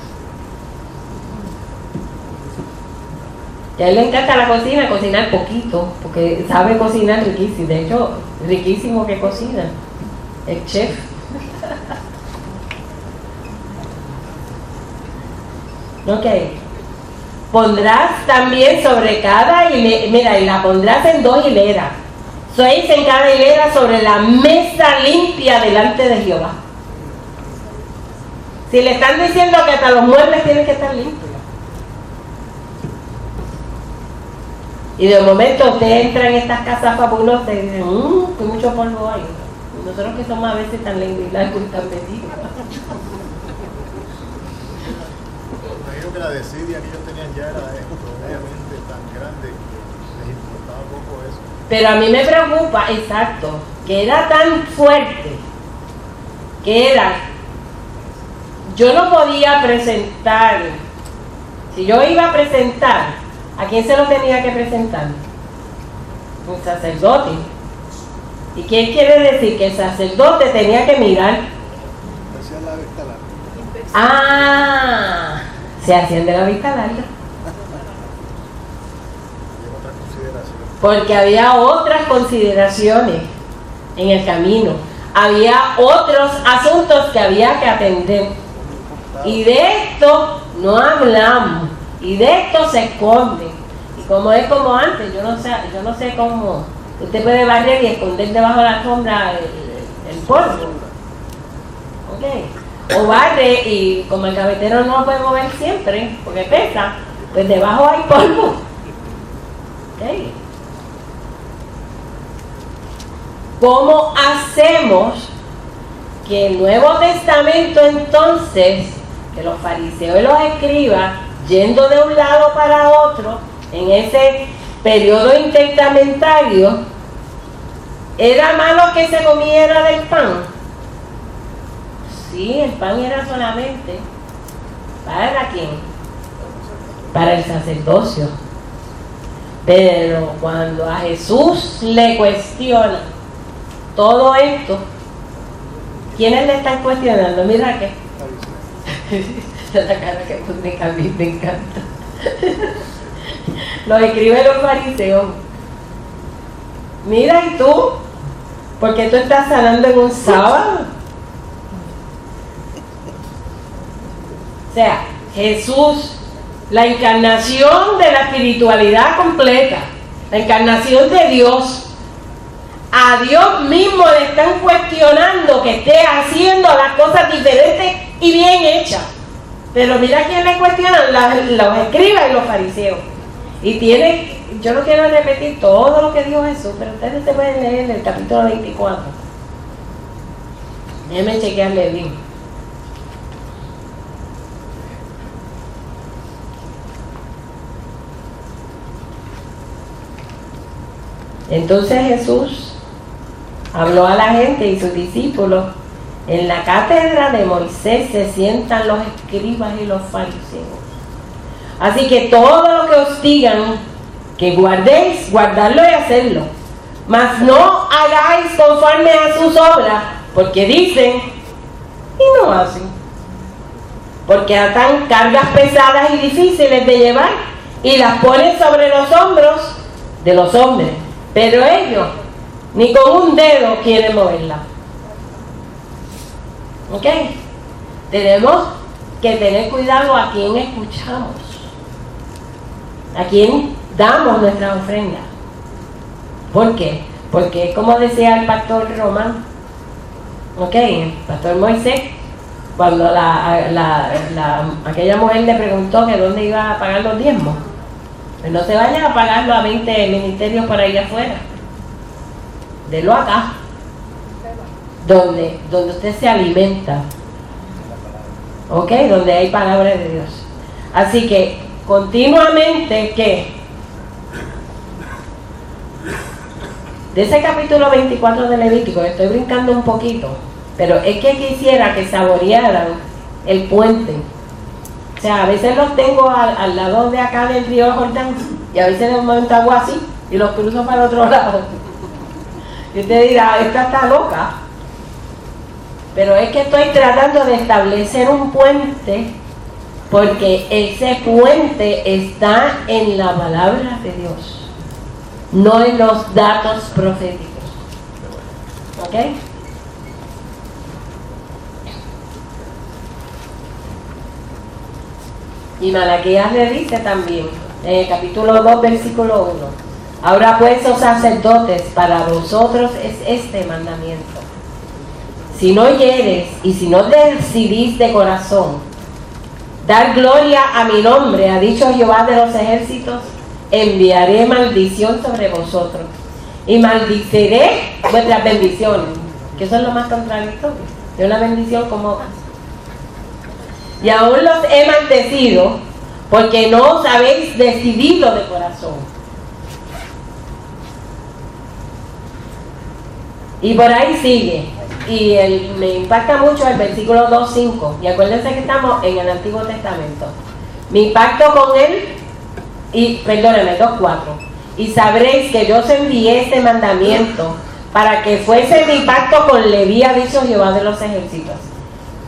Y a él le encanta la cocina, cocinar poquito, porque sabe cocinar riquísimo, de hecho, riquísimo que cocina. El chef. Ok. Pondrás también sobre cada hilera, mira, y la pondrás en 2 hileras. 6 en cada hilera sobre la mesa limpia delante de Jehová. Si le están diciendo que hasta los muebles tienen que estar limpios. Y de momento usted entra en estas casas fabulosas y dice, que mucho polvo hay. Nosotros que somos a veces tan lentos y tan metidos. Imagino que la desidia que ellos tenían ya era esto, obviamente tan grande que les importaba poco eso. Pero a mí me preocupa, exacto, que era tan fuerte, que era, yo no podía presentar, si yo iba a presentar, ¿a quién se lo tenía que presentar? Un sacerdote. ¿Y qué quiere decir? Que el sacerdote tenía que mirar. Hacían la vista larga. Ah, se hacían de la vista larga. Y otra consideración. Porque había otras consideraciones en el camino. Había otros asuntos que había que atender. Y de esto no hablamos. Y de esto se esconde. Y como es como antes, yo no sé cómo. Usted puede barrer y esconder debajo de la sombra el polvo. ¿Ok? O barre y como el gavetero no lo puede mover siempre, porque pesa, pues debajo hay polvo. ¿Ok? ¿Cómo hacemos que el Nuevo Testamento entonces, que los fariseos y los escribas, yendo de un lado para otro, en ese periodo intertestamentario, era malo que se comiera del pan? Sí, el pan era solamente ¿para quién? Para el sacerdocio. Pero cuando a Jesús le cuestiona todo esto, ¿quiénes le están cuestionando? Mira que la cara que pone a mí me encanta. Lo escriben los fariseos. Mira, ¿y tú? ¿Por qué tú estás sanando en un sábado? O sea, Jesús, la encarnación de la espiritualidad completa, la encarnación de Dios, a Dios mismo le están cuestionando que esté haciendo las cosas diferentes y bien hechas. Pero mira quién le cuestionan, los escribas y los fariseos. Y yo no quiero repetir todo lo que dijo Jesús, pero ustedes se pueden leer en el capítulo 24. Déjenme chequearle bien. Entonces Jesús habló a la gente y sus discípulos. En la cátedra de Moisés se sientan los escribas y los fariseos. Así que todo lo que os digan que guardéis, guardarlo y hacerlo. Mas no hagáis conforme a sus obras, porque dicen y no hacen. Porque atan cargas pesadas y difíciles de llevar y las ponen sobre los hombros de los hombres. Pero ellos ni con un dedo quieren moverla. ¿Ok? Tenemos que tener cuidado a quién escuchamos, a quién damos nuestra ofrenda. ¿Por qué? Porque como decía el pastor Román, ¿ok? El pastor Moisés, cuando aquella mujer le preguntó que dónde iba a pagar los diezmos, pues no se vaya a pagarlo a 20 ministerios por ahí afuera, delo acá, donde usted se alimenta, ¿ok? Donde hay palabra de Dios. Así que continuamente, ¿qué? De ese capítulo 24 de Levítico, estoy brincando un poquito, pero es que quisiera que saborearan el puente. O sea, a veces los tengo al lado de acá del río Jordán y a veces de un momento hago así y los cruzo para el otro lado. Y usted dirá, esta está loca. Pero es que estoy tratando de establecer un puente, porque ese puente está en la palabra de Dios, no en los datos proféticos. ¿Ok? Y Malaquías le dice también, en el capítulo 2, versículo 1, ahora pues, oh sacerdotes, para vosotros es este mandamiento. Si no oyeres y si no decidís de corazón dar gloria a mi nombre, ha dicho Jehová de los ejércitos, enviaré maldición sobre vosotros y maldiceré vuestras bendiciones, que eso es lo más contradictorio de una bendición como otra. Y aún los he maldecido porque no os habéis decidido de corazón. Y por ahí sigue. Y me impacta mucho el versículo 2.5. Y acuérdense que estamos en el Antiguo Testamento. Mi pacto con él, perdónenme, 2.4. Y sabréis que yo os envié este mandamiento para que fuese mi pacto con Leví, ha dicho Jehová de los ejércitos.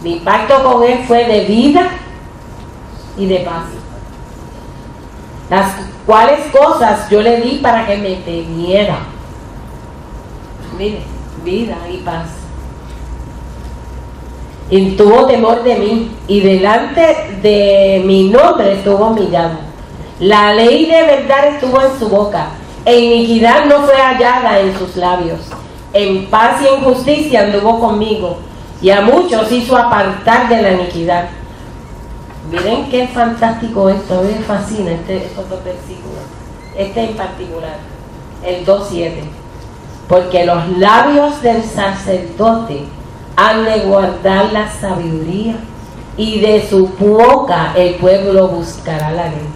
Mi pacto con él fue de vida y de paz. Las cuales cosas yo le di para que me temiera. Mire, vida y paz. Y tuvo temor de mí, y delante de mi nombre estuvo humillado. La ley de verdad estuvo en su boca, e iniquidad no fue hallada en sus labios. En paz y en justicia anduvo conmigo, y a muchos hizo apartar de la iniquidad. Miren qué fantástico esto, a mí me fascina estos dos versículos. Este en particular, el 2.7. Porque los labios del sacerdote han de guardar la sabiduría, y de su boca el pueblo buscará la ley.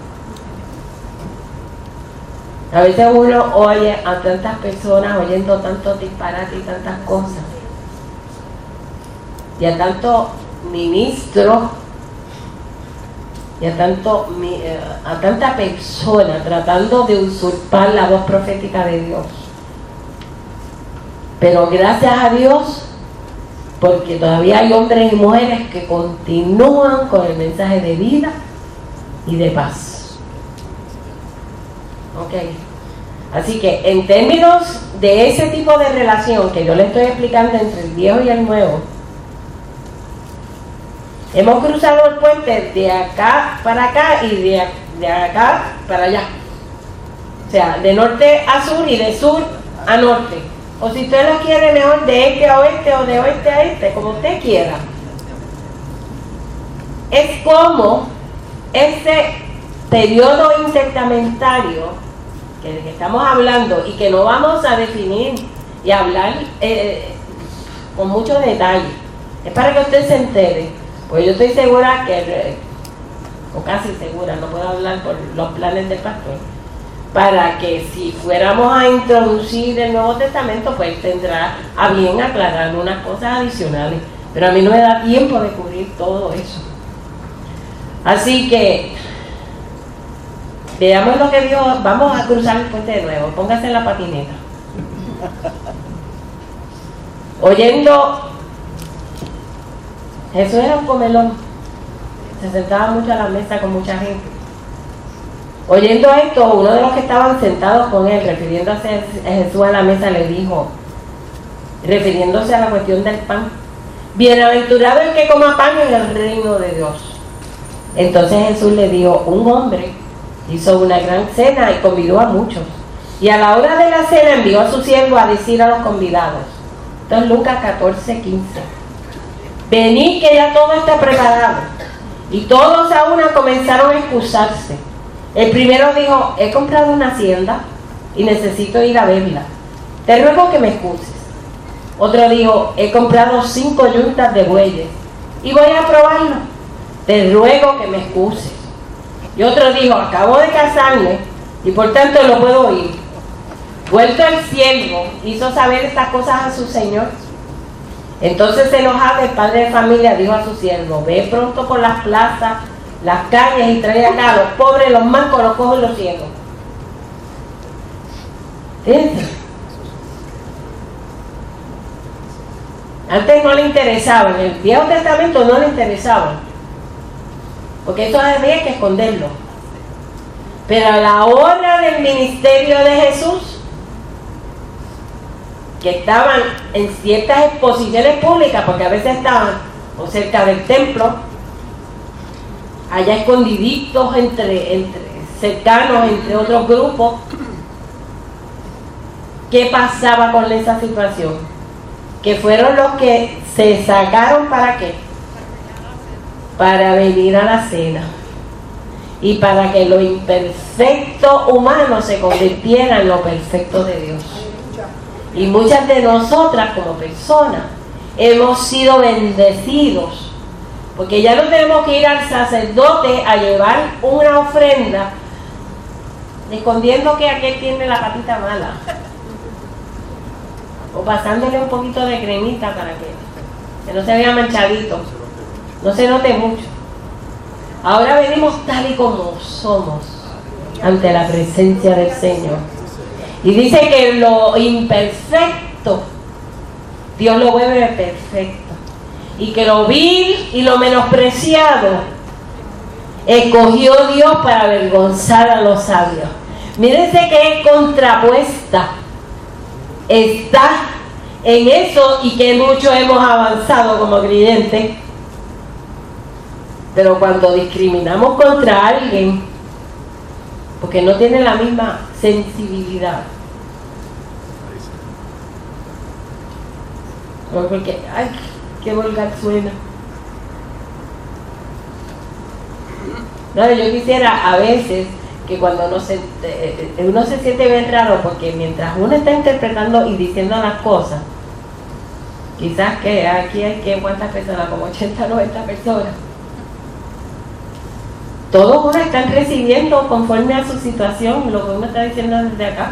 A veces uno oye a tantas personas oyendo tantos disparates y tantas cosas, y a tanto ministro, y a tanta persona tratando de usurpar la voz profética de Dios. Pero gracias a Dios, porque todavía hay hombres y mujeres que continúan con el mensaje de vida y de paz. Ok. Así que en términos de ese tipo de relación que yo le estoy explicando entre el viejo y el nuevo, hemos cruzado el puente de acá para acá y de acá para allá. O sea, de norte a sur y de sur a norte. O si usted lo quiere mejor de este a oeste o de oeste a este, como usted quiera. es como este periodo intertestamentario del que estamos hablando y que no vamos a definir y hablar con mucho detalle. Es para que usted se entere, pues yo estoy segura que, o casi segura, no puedo hablar por los planes del pastor, para que si fuéramos a introducir el Nuevo Testamento, pues tendrá a bien aclarar unas cosas adicionales, pero a mí no me da tiempo de cubrir todo eso. Así que veamos lo que Dios. Vamos a cruzar el puente de nuevo, póngase en la patineta. Oyendo, Jesús era un comelón, se sentaba mucho a la mesa con mucha gente. Oyendo esto, uno de los que estaban sentados con él, refiriéndose a Jesús a la mesa, le dijo, refiriéndose a la cuestión del pan: bienaventurado el que coma pan en el reino de Dios. Entonces Jesús le dijo: un hombre hizo una gran cena y convidó a muchos, y a la hora de la cena envió a su siervo a decir a los convidados. Entonces Lucas 14:15: venid que ya todo está preparado. Y todos a una comenzaron a excusarse. El primero dijo: he comprado una hacienda y necesito ir a verla, te ruego que me excuses. Otro dijo: he comprado 5 yuntas de bueyes y voy a probarlo, te ruego que me excuses. Y otro dijo: acabo de casarme y por tanto no puedo ir. Vuelto el siervo, hizo saber estas cosas a su señor. Entonces, enojado, el padre de familia dijo a su siervo: ve pronto por las plazas, las calles, y trae acá a los pobres, los mancos, los cojos y los ciegos. Fíjense. Antes no le interesaba, en el Viejo Testamento no le interesaba, porque eso había que esconderlo. Pero a la hora del ministerio de Jesús, que estaban en ciertas exposiciones públicas, porque a veces estaban o cerca del templo, allá escondiditos entre cercanos, entre otros grupos. ¿Qué pasaba con esa situación? Que fueron los que se sacaron, ¿para qué? Para venir a la cena y para que lo imperfecto humano se convirtiera en lo perfecto de Dios. Y muchas de nosotras como personas hemos sido bendecidos, porque ya no tenemos que ir al sacerdote a llevar una ofrenda escondiendo que aquel tiene la patita mala, o pasándole un poquito de cremita para que no se vea manchadito, no se note mucho. Ahora venimos tal y como somos ante la presencia del Señor. Y dice que lo imperfecto Dios lo vuelve perfecto, y que lo vil y lo menospreciado escogió Dios para avergonzar a los sabios. Mírense que contrapuesta está en eso, y que mucho hemos avanzado como creyentes. Pero cuando discriminamos contra alguien porque no tiene la misma sensibilidad, o porque, ay, qué vulgar suena. No, yo quisiera a veces que cuando uno se siente bien raro, porque mientras uno está interpretando y diciendo las cosas, quizás que aquí hay que, ¿cuántas personas? Como 80, 90 personas. Todos uno están recibiendo conforme a su situación lo que uno está diciendo desde acá.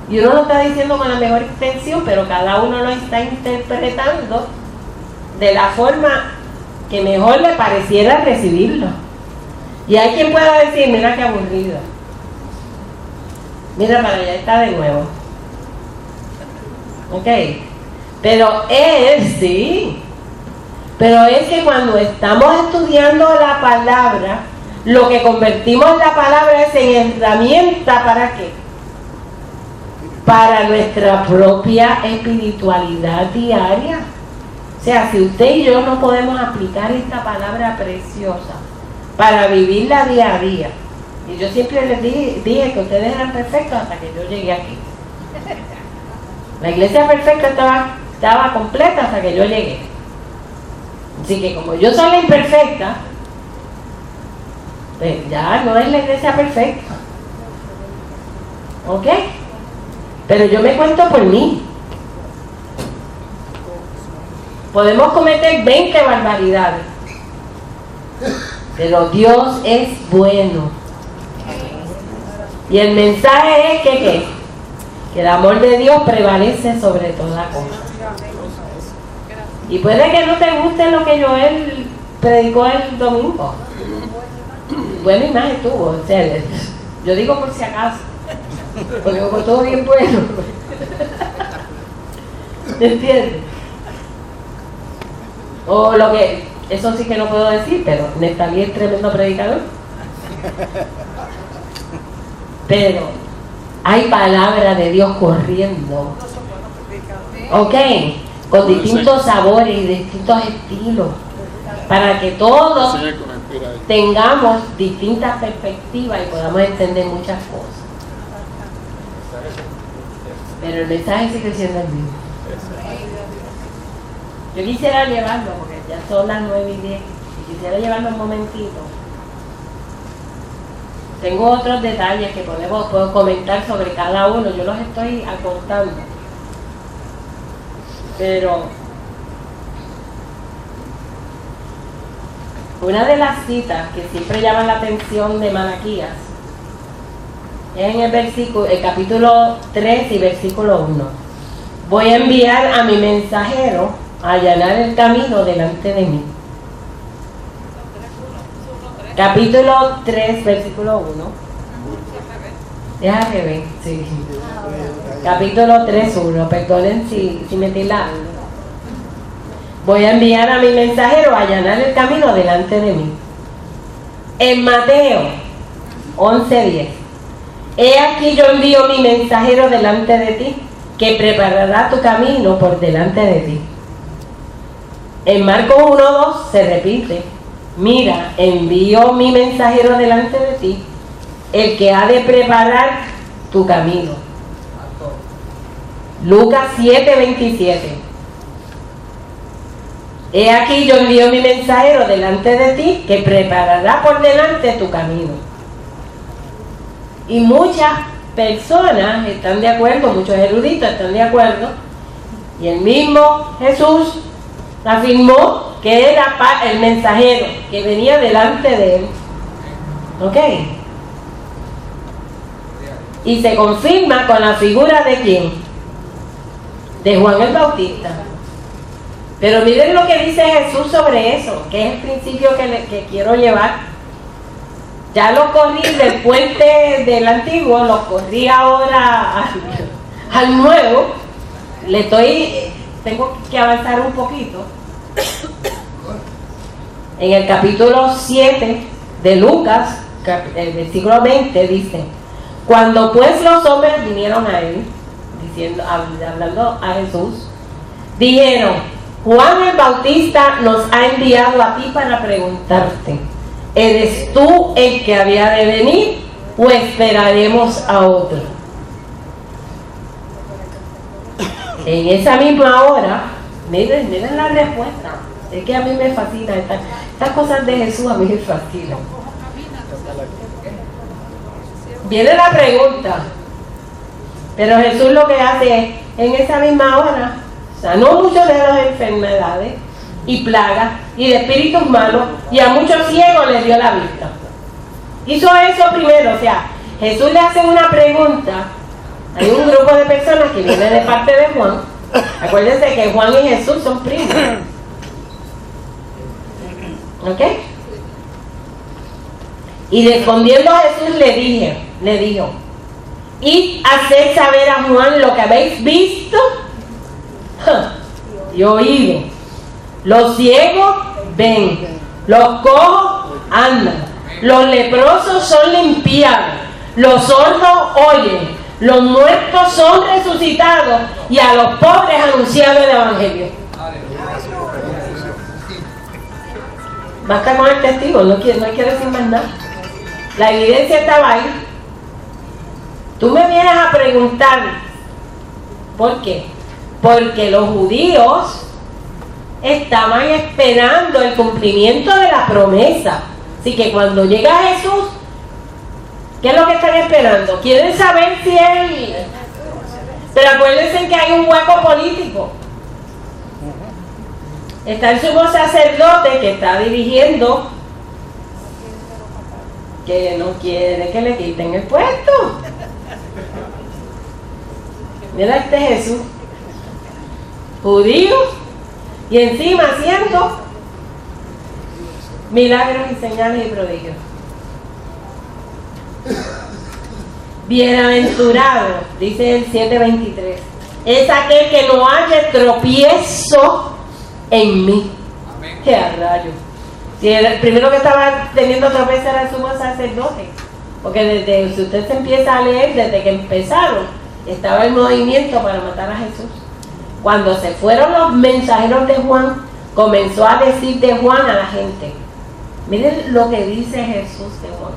Y uno lo está diciendo con la mejor intención, pero cada uno lo está interpretando de la forma que mejor le pareciera recibirlo. Y hay quien pueda decir: mira qué aburrido, mira para allá, está de nuevo. Ok, pero es que cuando estamos estudiando la palabra, lo que convertimos la palabra es en herramienta. ¿Para qué? Para nuestra propia espiritualidad diaria. O sea, si usted y yo no podemos aplicar esta palabra preciosa para vivirla día a día, y yo siempre les dije que ustedes eran perfectos hasta que yo llegué aquí. La iglesia perfecta estaba completa hasta que yo llegué. Así que como yo soy la imperfecta, pues ya no es la iglesia perfecta. ¿Ok? Pero yo me cuento por mí. Podemos cometer 20 barbaridades, pero Dios es bueno. Y el mensaje es que ¿qué? Que el amor de Dios prevalece sobre toda cosa. Y puede que no te guste lo que Joel predicó el domingo. Buena imagen tuvo, o sea, yo digo por si acaso, porque como todo bien bueno. ¿Me entiendes? O lo que, eso sí que no puedo decir, pero Neftalí es tremendo predicador. Pero hay palabra de Dios corriendo, ok, con distintos sabores y distintos estilos, para que todos tengamos distintas perspectivas y podamos entender muchas cosas. Pero el mensaje sigue siendo el mismo. Yo quisiera llevarlo, porque ya son las 9:10, y quisiera llevarlo un momentito. Tengo otros detalles que puedo comentar sobre cada uno, yo los estoy acortando. Pero una de las citas que siempre llaman la atención de Malaquías es en el capítulo 3 y versículo 1. Voy a enviar a mi mensajero a allanar el camino delante de mí. Capítulo 3, versículo 1. Es al revés, sí. Capítulo 3, 1. Perdonen si metí la. Voy a enviar a mi mensajero a allanar el camino delante de mí. En Mateo 11:10. He aquí yo envío mi mensajero delante de ti, que preparará tu camino por delante de ti. En Marcos 1:2 se repite. Mira, envío mi mensajero delante de ti, el que ha de preparar tu camino. Lucas 7:27. He aquí yo envío mi mensajero delante de ti, que preparará por delante tu camino. Y muchas personas están de acuerdo, muchos eruditos están de acuerdo, y el mismo Jesús afirmó que era el mensajero que venía delante de él. ¿Ok? Y se confirma con la figura de ¿quién? De Juan el Bautista. Pero miren lo que dice Jesús sobre eso, que es el principio que quiero llevar. Ya lo corrí del puente del antiguo, lo corrí ahora al nuevo. Tengo que avanzar un poquito. En el capítulo 7 de Lucas, el versículo 20 dice: cuando pues los hombres vinieron a él, hablando a Jesús, dijeron: Juan el Bautista nos ha enviado a ti para preguntarte, ¿eres tú el que había de venir o esperaremos a otro? En esa misma hora, miren la respuesta. Es que a mí me fascina estas cosas de Jesús, a mí me fascinan. Viene la pregunta, pero Jesús lo que hace es, en esa misma hora, sanó muchas de las enfermedades y plagas y de espíritus malos, y a muchos ciegos les dio la vista. Hizo eso primero, o sea, Jesús le hace una pregunta. Hay un grupo de personas que viene de parte de Juan. Acuérdense que Juan y Jesús son primos. ¿Ok? Y respondiendo a Jesús le dijo: id a hacer saber a Juan lo que habéis visto y oído. Los ciegos ven, los cojos andan, los leprosos son limpiados, los sordos oyen, los muertos son resucitados, y a los pobres anunciado el evangelio. Basta con el testigo, no hay que decir más nada. La evidencia estaba ahí. Tú me vienes a preguntar ¿por qué? Porque los judíos estaban esperando el cumplimiento de la promesa. Así que cuando llega Jesús, ¿qué es lo que están esperando? Quieren saber si Él... Pero acuérdense que hay un hueco político. Está el sumo sacerdote que está dirigiendo, que no quiere que le quiten el puesto. Mira este Jesús, judío, y encima haciendo milagros y señales y prodigios. Bienaventurado, dice el 7:23, es aquel que no haya tropiezo en mí. Amén. ¡Qué a rayo! Si el primero que estaba teniendo tropiezo era el sumo sacerdote, porque desde, si usted se empieza a leer, desde que empezaron, estaba el movimiento para matar a Jesús. Cuando se fueron los mensajeros de Juan, comenzó a decir de Juan a la gente. Miren lo que dice Jesús de Juan.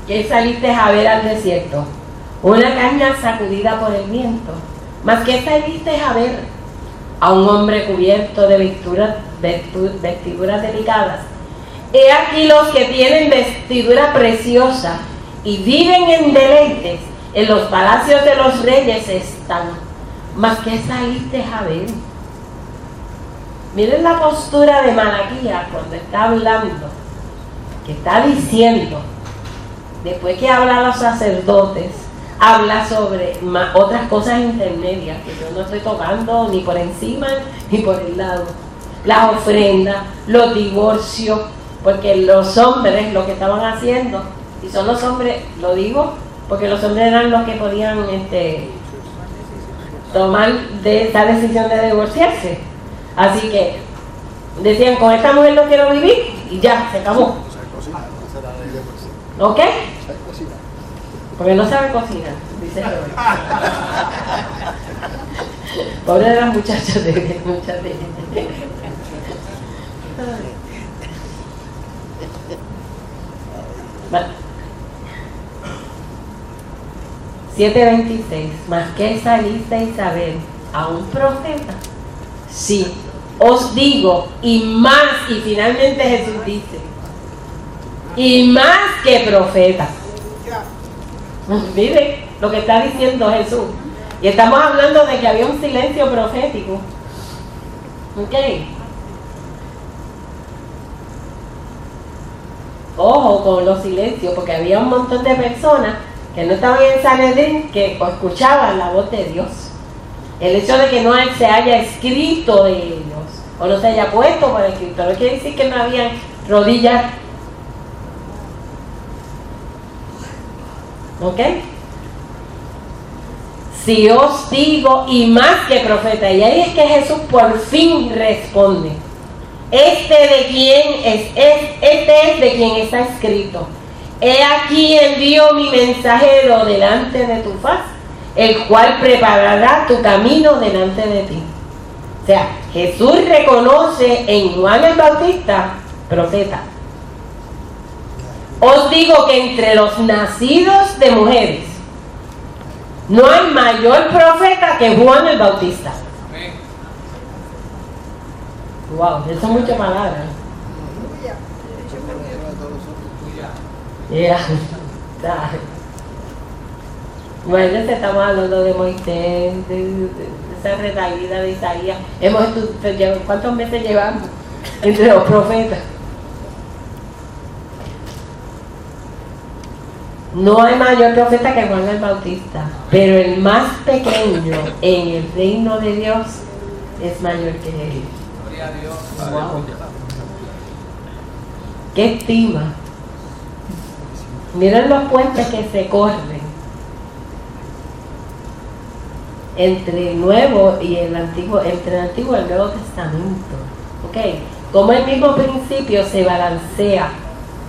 ¿Qué saliste a ver al desierto? Una caña sacudida por el viento. ¿Mas qué saliste a ver? A un hombre cubierto de vestiduras delicadas. He aquí los que tienen vestidura preciosa y viven en deleites, en los palacios de los reyes están. ¿Mas qué saliste a ver? Miren la postura de Malaquías cuando está hablando, que está diciendo, después que habla a los sacerdotes, habla sobre otras cosas intermedias que yo no estoy tocando ni por encima ni por el lado. Las ofrendas, los divorcios, porque los hombres lo que estaban haciendo, y son los hombres, lo digo, porque los hombres eran los que podían tomar de esta decisión de divorciarse. Así que decían, con esta mujer no quiero vivir, y ya, se acabó. ¿Ok? Porque no sabe cocinar, dice Jehová. Pobre de las muchachas de muchas de ellas. 7:26. ¿Mas qué salisteis a ver? ¿A un profeta? Sí, os digo, y más, y finalmente Jesús dice, y más que profeta. Miren lo que está diciendo Jesús. Y estamos hablando de que había un silencio profético. ¿Ok? Ojo con los silencios, porque había un montón de personas que no estaban en Sanedrín que escuchaban la voz de Dios. El hecho de que no se haya escrito de ellos, o no se haya puesto por escrito, no quiere decir que no habían rodillas. ¿Ok? Si os digo, y más que profeta. Y ahí es que Jesús por fin responde. Este es de quien está escrito. He aquí envío mi mensajero delante de tu faz, el cual preparará tu camino delante de ti. O sea, Jesús reconoce en Juan el Bautista, profeta. Os digo que entre los nacidos de mujeres no hay mayor profeta que Juan el Bautista. Amén. Wow, eso es mucha palabra. Yeah. Imagínense, estamos hablando de Moisés, de esa retraída de Isaías. ¿Cuántos meses llevamos entre los profetas? No hay mayor profeta que Juan el Bautista, pero el más pequeño en el reino de Dios es mayor que él. Gloria a Dios. Wow. ¿Qué estima? Miren los puentes que se corren entre el Nuevo y el Antiguo, entre el Antiguo y el Nuevo Testamento. ¿Ok? Como el mismo principio se balancea.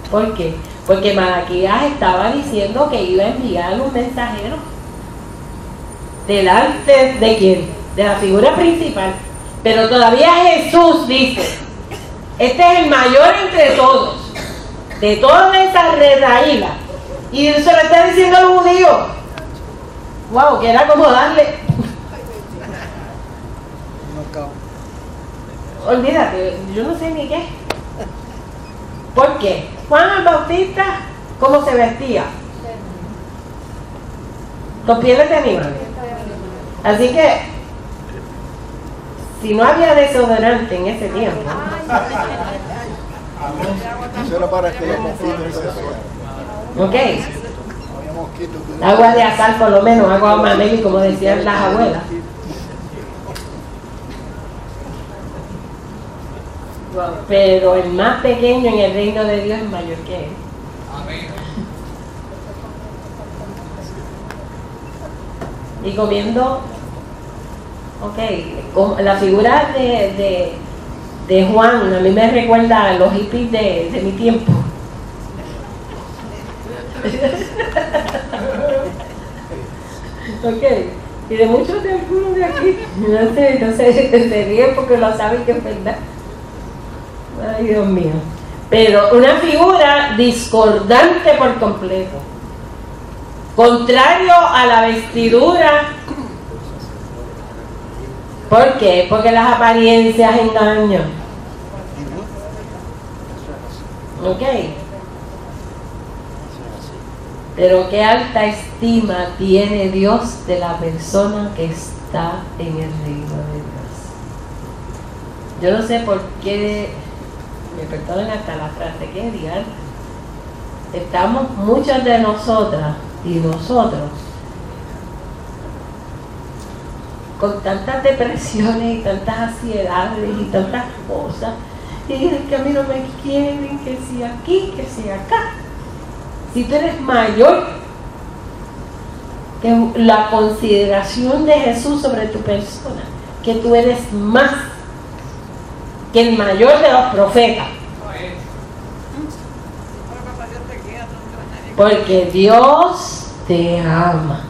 ¿Por qué? Porque Malaquías estaba diciendo que iba a enviar un mensajero delante de quién, de la figura principal. Pero todavía Jesús dice, este es el mayor entre todos, de toda esa retraída. Y se lo está diciendo al judío. Wow, que era como darle. Olvídate, yo no sé ni qué. ¿Por qué? Juan el Bautista, ¿cómo se vestía? Con pieles de animales. Así que, si no había desodorante en ese tiempo, Eso era para que los mosquitos se fueran. ok, No había mosquitos. agua de azar por lo menos, agua mameli, como decían las abuelas. Pero el más pequeño en el reino de Dios es mayor que él. Y comiendo, ok, la figura de Juan a mí me recuerda a los hippies de mi tiempo. Ok, y de muchos de algunos de aquí, no sé, se ríen porque lo saben que es verdad. Ay, Dios mío. Pero una figura discordante por completo. Contrario a la vestidura. ¿Por qué? Porque las apariencias engañan. Ok. Pero qué alta estima tiene Dios de la persona que está en el reino de Dios. Yo no sé por qué, me perdonen hasta la frase que digan, estamos muchas de nosotras y nosotros con tantas depresiones y tantas ansiedades y tantas cosas, y dicen que a mí no me quieren, que si aquí, que si acá. Si tú eres mayor que la consideración de Jesús sobre tu persona, que tú eres más que el mayor de los profetas. Porque Dios te ama.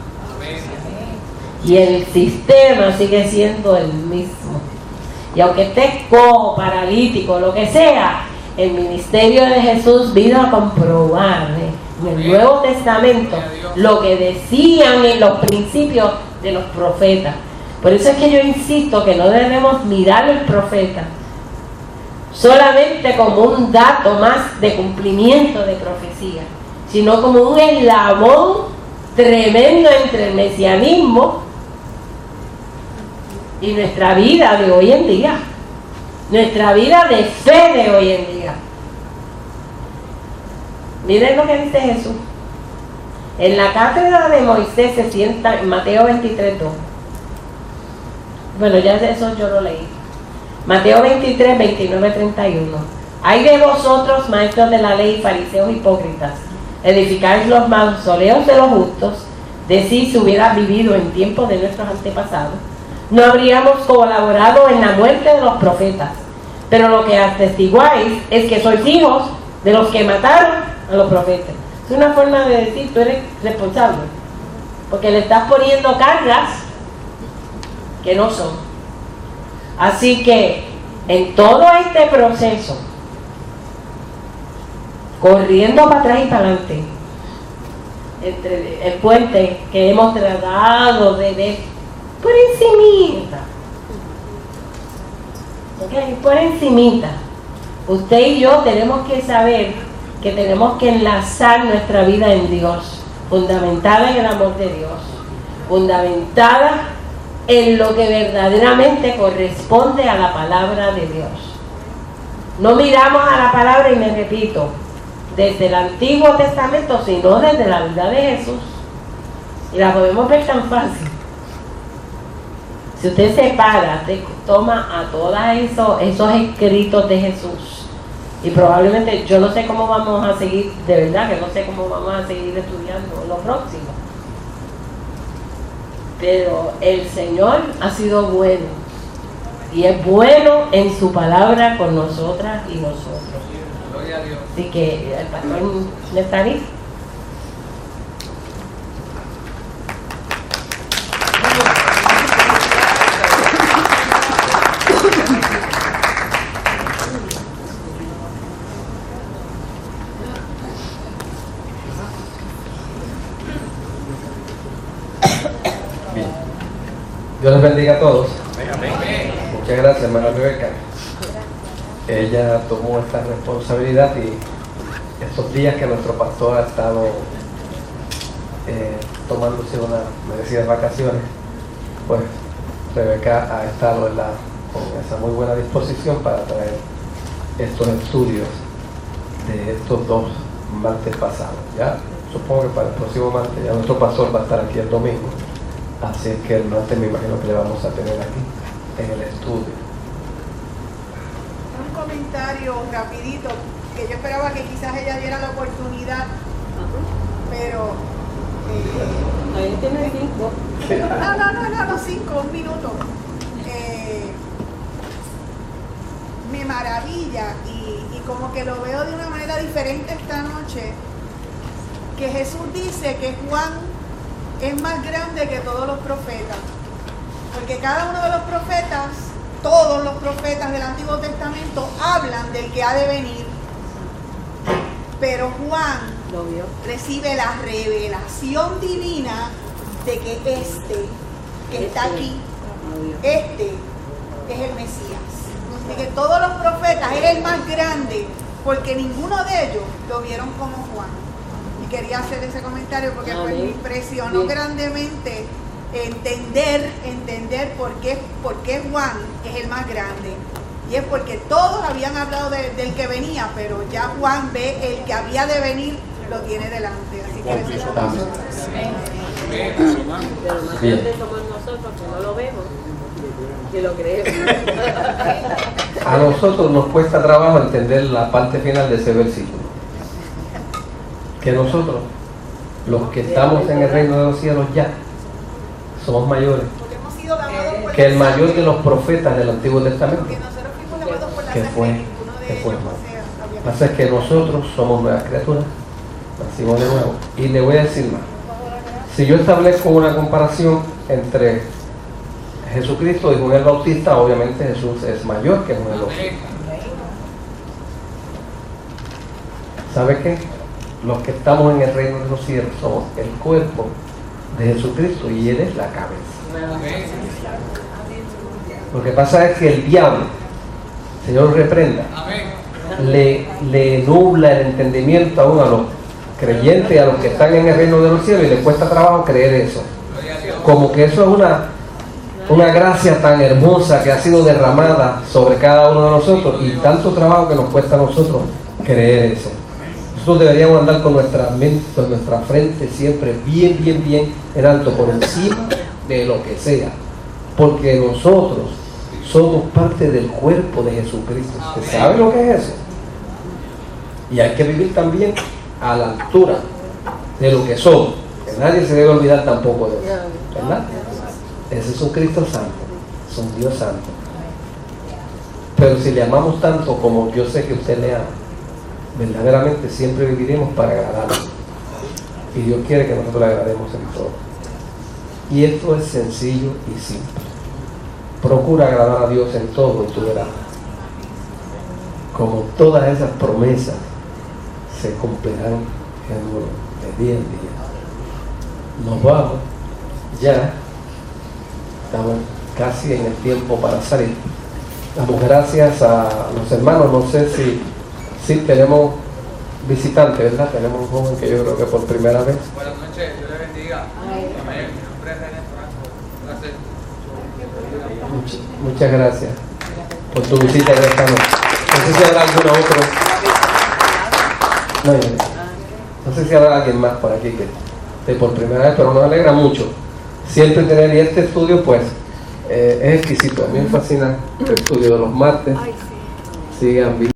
Y el sistema sigue siendo el mismo. Y aunque estés cojo, paralítico, lo que sea, el ministerio de Jesús vino a comprobar en el Nuevo Testamento lo que decían en los principios de los profetas. Por eso es que yo insisto que no debemos mirar al profeta solamente como un dato más de cumplimiento de profecía, sino como un eslabón tremendo entre el mesianismo y nuestra vida de hoy en día, nuestra vida de fe de hoy en día. Miren lo que dice Jesús. En la cátedra de Moisés se sienta en Mateo 23:2. Bueno, ya eso yo lo leí. Mateo 23, 29, 31. Hay de vosotros, maestros de la ley, fariseos hipócritas, edificáis los mausoleos de los justos. Decís, si hubiera vivido en tiempos de nuestros antepasados, no habríamos colaborado en la muerte de los profetas. Pero lo que atestiguáis es que sois hijos de los que mataron a los profetas. Es una forma de decir, tú eres responsable, porque le estás poniendo cargas que no son. Así que en todo este proceso, corriendo para atrás y para adelante, entre el puente que hemos tratado de ver por encimita, ¿okay? Por encimita, usted y yo tenemos que saber que tenemos que enlazar nuestra vida en Dios, fundamentada en el amor de Dios, fundamentada en lo que verdaderamente corresponde a la palabra de Dios. No miramos a la palabra, y me repito, desde el Antiguo Testamento, sino desde la vida de Jesús. Y la podemos ver tan fácil. Si usted se para, te toma a todos esos escritos de Jesús, y probablemente, yo no sé cómo vamos a seguir, de verdad que no sé cómo vamos a seguir estudiando lo próximo. Pero el Señor ha sido bueno, y es bueno en su palabra con nosotras y nosotros. Gloria a Dios. Así que el pastor Nestarí. Bien. Dios les bendiga a todos. Muchas gracias, hermana Rebeca. Ella tomó esta responsabilidad y estos días que nuestro pastor ha estado tomándose unas merecidas vacaciones, pues Rebeca ha estado con esa muy buena disposición para traer estos estudios de estos 2 martes pasados. Ya supongo que para el próximo martes ya nuestro pastor va a estar aquí el domingo, así es que el martes me imagino que le vamos a tener aquí en el estudio. Un comentario rapidito, que yo esperaba que quizás ella diera la oportunidad, pero Ahí tiene 5. no, 5, 1 minuto. Me maravilla y como que lo veo de una manera diferente esta noche, que Jesús dice que Juan es más grande que todos los profetas, porque cada uno de los profetas, todos los profetas del Antiguo Testamento hablan del que ha de venir, pero Juan recibe la revelación divina de que que está aquí, este es el Mesías. De que todos los profetas, él es el más grande, porque ninguno de ellos lo vieron como Juan. Y quería hacer ese comentario porque pues, me impresionó grandemente entender por qué Juan es el más grande. Y es porque todos habían hablado del que venía, pero ya Juan ve el que había de venir, lo tiene delante. Así que ese es el comentario. Pero más grandes somos nosotros que no lo vemos, que lo creemos. A nosotros nos cuesta trabajo entender la parte final de ese versículo. Que nosotros, los que estamos en el reino de los cielos ya, somos mayores Porque hemos sido lavados por que el la mayor sangre, de los profetas del Antiguo Testamento, porque nosotros fuimos lavados por la que sangre, fue ninguno de ellos, Juan. o sea, Lo que había- pasa es que nosotros somos nuevas criaturas, nacimos de nuevo. Y le voy a decir más. Si yo establezco una comparación entre Jesucristo y Juan el Bautista, obviamente Jesús es mayor que Juan el Bautista. ¿Sabe qué? Los que estamos en el reino de los cielos somos el cuerpo de Jesucristo y Él es la cabeza. Lo que pasa es que el diablo, Señor reprenda, le nubla el entendimiento aún a los creyentes, a los que están en el reino de los cielos, y les cuesta trabajo creer eso. Como que eso es una gracia tan hermosa que ha sido derramada sobre cada uno de nosotros, y tanto trabajo que nos cuesta a nosotros creer eso. Nosotros deberíamos andar con nuestra mente, con nuestra frente siempre bien en alto, por encima de lo que sea, porque nosotros somos parte del cuerpo de Jesucristo. ¿Usted sabe lo que es eso? Y hay que vivir también a la altura de lo que somos, que nadie se debe olvidar tampoco de eso, ¿verdad? Ese es un Cristo santo, es un Dios santo. Pero si le amamos tanto como yo sé que usted le ama, verdaderamente siempre viviremos para agradarle. Y Dios quiere que nosotros le agrademos en todo. Y esto es sencillo y simple. Procura agradar a Dios en todo y tú verás como todas esas promesas se cumplirán de día en día. Nos vamos ya, estamos casi en el tiempo para salir. Damos gracias a los hermanos. No sé si tenemos visitantes, ¿verdad? Tenemos un joven que yo creo que por primera vez. Buenas noches, Dios le bendiga. Amén. Mi nombre es René Franco. Gracias. Muchas gracias por tu visita de esta noche. No sé si habrá alguno otro. No sé si habrá alguien más por aquí que esté por primera vez, pero nos alegra mucho siempre tener, y este estudio pues es exquisito. A mí me fascina el estudio de los martes. Sigan